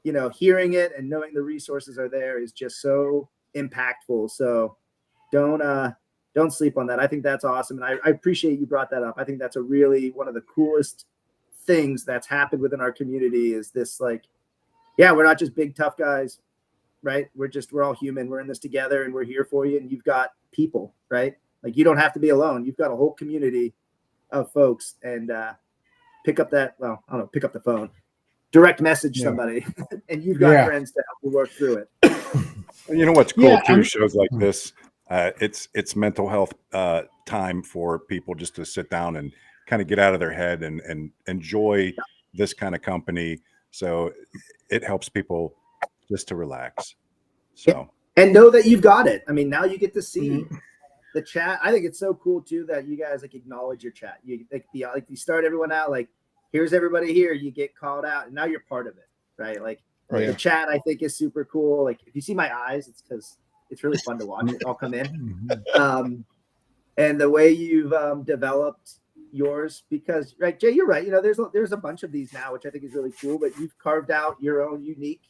you know, hearing it and knowing the resources are there is just so impactful. So don't sleep on that. I think that's awesome. And I appreciate you brought that up. I think that's one of the coolest things that's happened within our community is this, like, yeah, we're not just big, tough guys, right? We're all human. We're in this together and we're here for you. And you've got people, right? Like you don't have to be alone. You've got a whole community of folks, and pick up the phone, direct message somebody, and you've got friends to help you work through it. You know what's cool too? Shows like this, it's mental health time for people just to sit down and kind of get out of their head and enjoy this kind of company. So it helps people just to relax. So and know that you've got it. I mean, now you get to see the chat. I think it's so cool too that you guys like acknowledge your chat. You you start everyone out like, here's everybody here. You get called out, and now you're part of it, right? Like the chat, I think, is super cool. Like if you see my eyes, it's because it's really fun to watch it all come in. And the way you've developed yours, because right, Jay, you're right. You know, there's a bunch of these now, which I think is really cool. But you've carved out your own unique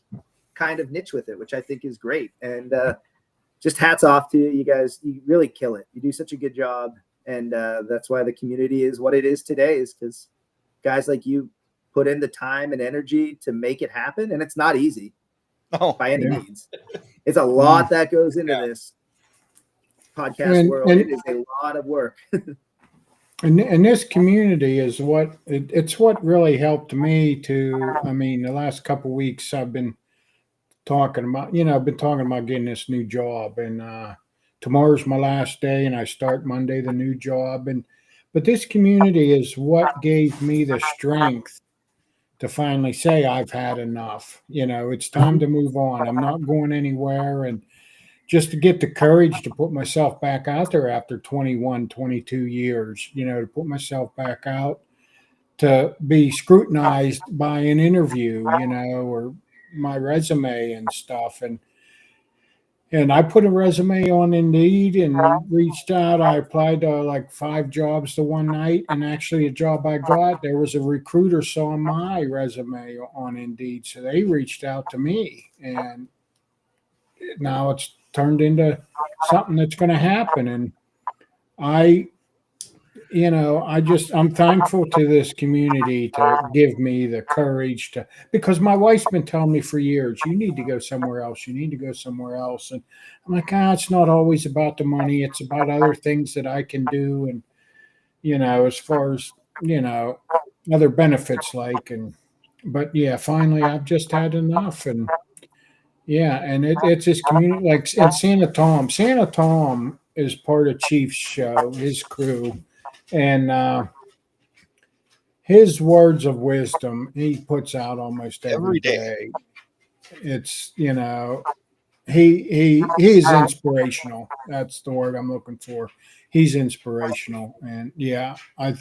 kind of niche with it, which I think is great. And just hats off to you. You guys, you really kill it. You do such a good job. And that's why the community is what it is today, is because guys like you put in the time and energy to make it happen. And it's not easy by any means. It's a lot that goes into this podcast world. It is a lot of work. And this community is it's what really helped me to, I mean, the last couple of weeks I've been talking about, getting this new job, and tomorrow's my last day and I start Monday, the new job. But this community is what gave me the strength to finally say, I've had enough. You know, it's time to move on. I'm not going anywhere. And just to get the courage to put myself back out there after 21, 22 years, you know, to put myself back out to be scrutinized by an interview, or my resume and stuff. And I put a resume on Indeed and reached out. I applied to like 5 jobs the one night, and actually a job I got, there was a recruiter saw my resume on Indeed, so they reached out to me, and now it's turned into something that's going to happen. And I'm thankful to this community to give me the courage because my wife's been telling me for years, you need to go somewhere else. You need to go somewhere else. And I'm like, it's not always about the money. It's about other things that I can do. And, as far as, other benefits but yeah, finally I've just had enough. And yeah, and it's this community, like in Santa Tom is part of Chief's show, his crew. And his words of wisdom he puts out almost every day. It's he's inspirational. That's the word I'm looking for. He's inspirational, and yeah, I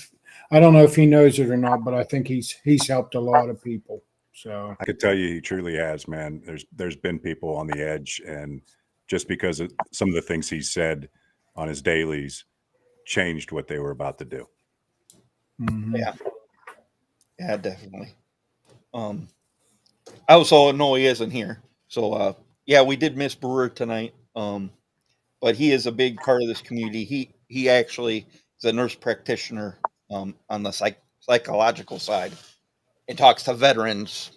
don't know if he knows it or not, but I think he's helped a lot of people. So I could tell you he truly has, man. There's been people on the edge, and just because of some of the things he said on his dailies changed what they were about to do. Mm-hmm. Yeah, definitely. I also know he isn't here, so yeah, we did miss Brewer tonight. But he is a big part of this community. He actually is a nurse practitioner on the psychological side and talks to veterans.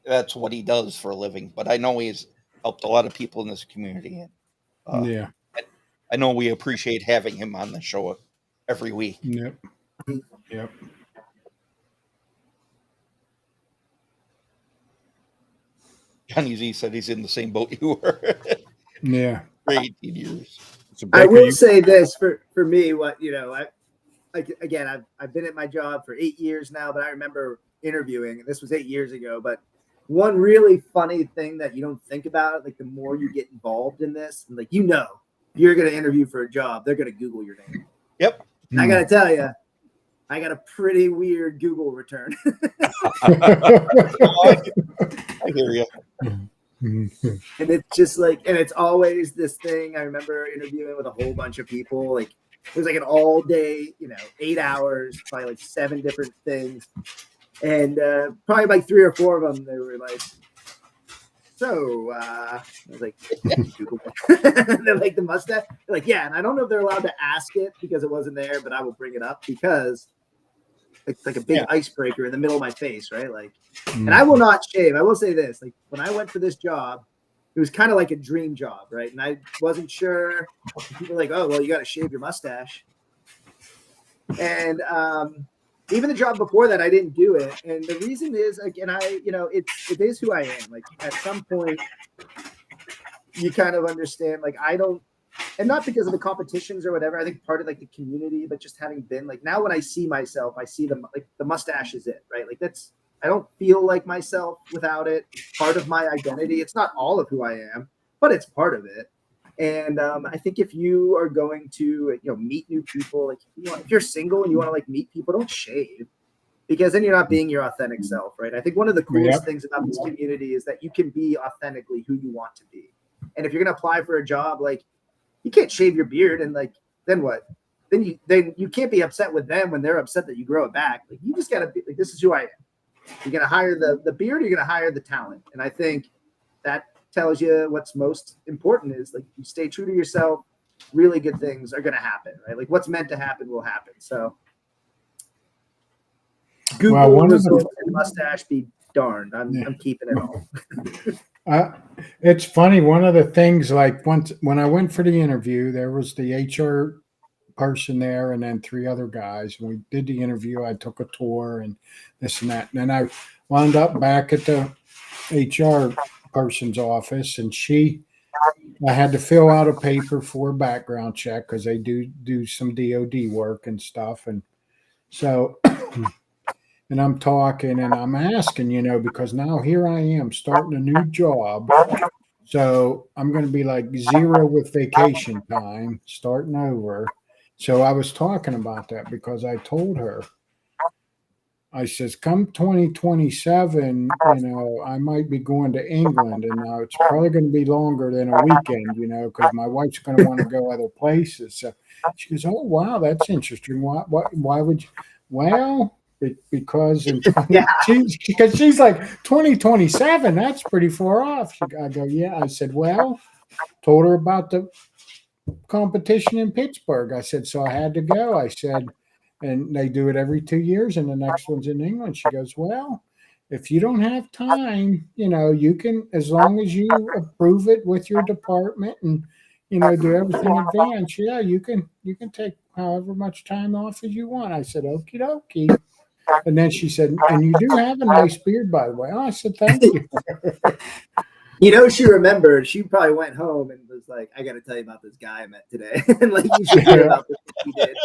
That's what he does for a living. But I know he's helped a lot of people in this community. And, yeah, I know we appreciate having him on the show every week. Yep. Johnny Z said he's in the same boat you were. Yeah. For 18 years. So I will say this for me, I've been at my job for 8 years now, but I remember interviewing, and this was 8 years ago, but one really funny thing that you don't think about, like the more you get involved in this, and you're going to interview for a job, they're going to Google your name. Yep. And I got to tell you, I got a pretty weird Google return. I hear you. And it's just and it's always this thing. I remember interviewing with a whole bunch of people. It was like an all day, 8 hours, probably like 7 different things. And probably like 3 or 4 of them, they were like, so I was like, Google. They're like, the mustache. They're like, yeah. And I don't know if they're allowed to ask it because it wasn't there, but I will bring it up because it's like a big icebreaker in the middle of my face, right? And I will not shave. I will say this: when I went for this job, it was kind of like a dream job, right? And I wasn't sure. People were like, "Oh, well, you got to shave your mustache." And even the job before that, I didn't do it. And the reason is, again, it is who I am. At some point, you kind of understand. I don't. And not because of the competitions or whatever. I think part of the community, but just having been now when I see myself, I see the mustache is it, right? I don't feel like myself without it. Part of my identity. It's not all of who I am, but it's part of it. And I think if you are going to meet new people, if you're single and you want to meet people, don't shave, because then you're not being your authentic self, right? I think one of the coolest things about this community is that you can be authentically who you want to be. And if you're going to apply for a job, you can't shave your beard and then what? Then you can't be upset with them when they're upset that you grow it back. You just gotta be this is who I am. You're gonna hire the beard, you're gonna hire the talent. And I think that tells you what's most important is you stay true to yourself, really good things are gonna happen, right? What's meant to happen will happen. So Google results and mustache be darned. I'm keeping it all. It's funny. One of the things, once when I went for the interview, there was the HR person there and then 3 other guys. We did the interview. I took a tour and this and that. And then I wound up back at the HR person's office, and I had to fill out a paper for a background check because they do some DOD work and stuff. And so and I'm talking and I'm asking, because now here I am starting a new job. So I'm going to be 0 with vacation time, starting over. So I was talking about that because I told her, I says, come 2027, you know, I might be going to England, and it's probably going to be longer than a weekend, you know, because my wife's going to want to go other places. So she goes, oh, wow, that's interesting. Why would you? Well, because in 20, because she's like 2027, that's pretty far off. I go, yeah. I said, well, told her about the competition in Pittsburgh. I said, so I had to go. I said, and they do it every 2 years, and the next one's in England. She goes, well, if you don't have time, you know, you can, as long as you approve it with your department and, you know, do everything in advance. Yeah, you can take however much time off as you want. I said, okie dokie. And then she said, and you do have a nice beard, by the way. Oh, I said, thank you. You know, she remembered. She probably went home and was like, I got to tell you about this guy I met today. And like, you should hear about this he did.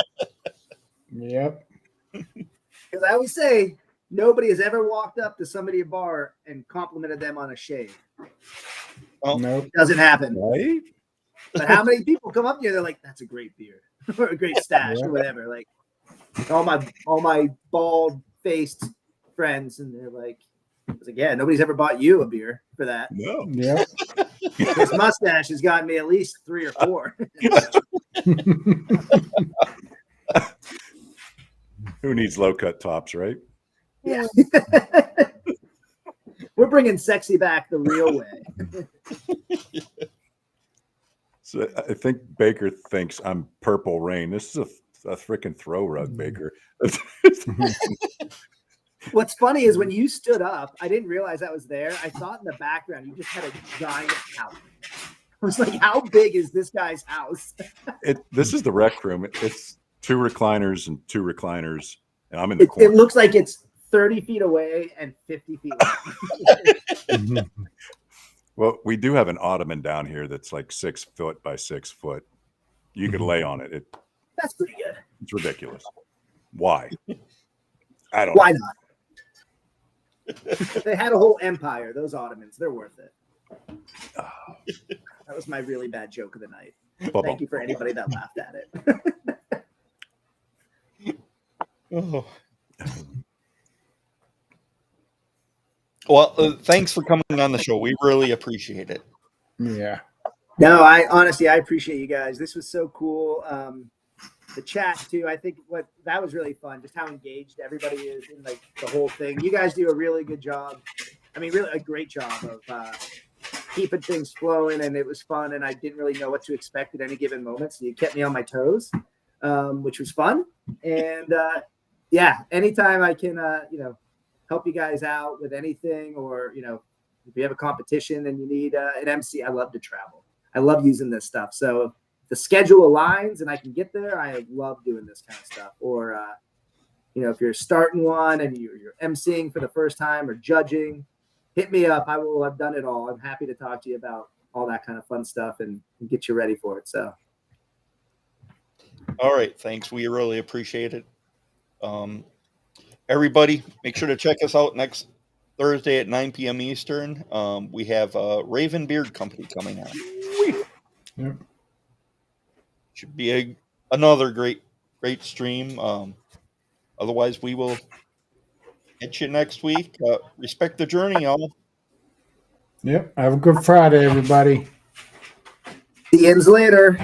Yep. Because I always say, nobody has ever walked up to somebody at a bar and complimented them on a shave. Well, nope. Doesn't happen. Right? But how many people come up to you? They're like, "That's a great beard, or a great stash, or whatever." Like all my bald faced friends, and they're like, I was like, "Yeah, nobody's ever bought you a beer for that." No. Yeah. This mustache has gotten me at least 3 or 4. Who needs low cut tops, right? Yeah. We're bringing sexy back the real way. So I think Baker thinks I'm Purple Rain. This is a freaking throw rug, Baker. What's funny is when you stood up, I didn't realize that was there. I thought in the background you just had a giant house. I was like, how big is this guy's house? This is the rec room. It's 2 recliners and 2 recliners, and I'm in the corner. It looks like it's 30 feet away and 50 feet away. Well, we do have an ottoman down here that's like 6 foot by 6 foot. You could lay on it. That's pretty good. It's ridiculous. Why? I don't Why know. not? They had a whole empire, those Ottomans. They're worth it. That was my really bad joke of the night. Thank you for anybody that laughed at it. Oh. Well, thanks for coming on the show. We really appreciate it. Yeah. No, I honestly appreciate you guys. This was so cool. The chat too. I think that was really fun. Just how engaged everybody is in like the whole thing. You guys do a really good job. I mean, really a great job of keeping things flowing, and it was fun. And I didn't really know what to expect at any given moment, so you kept me on my toes, which was fun. And yeah, anytime I can, help you guys out with anything, or if you have a competition and you need an MC, I love to travel. I love using this stuff. So if the schedule aligns and I can get there, I love doing this kind of stuff. Or if you're starting one and you're MCing for the first time or judging, hit me up. I've done it all. I'm happy to talk to you about all that kind of fun stuff and get you ready for it. So, all right, thanks. We really appreciate it. Everybody, make sure to check us out next Thursday at 9 p.m. Eastern. We have Raven Beard Company coming on. Yep. Should be another great stream. Otherwise, we will hit you next week. Respect the journey, y'all. Yep. Have a good Friday, everybody. see you later.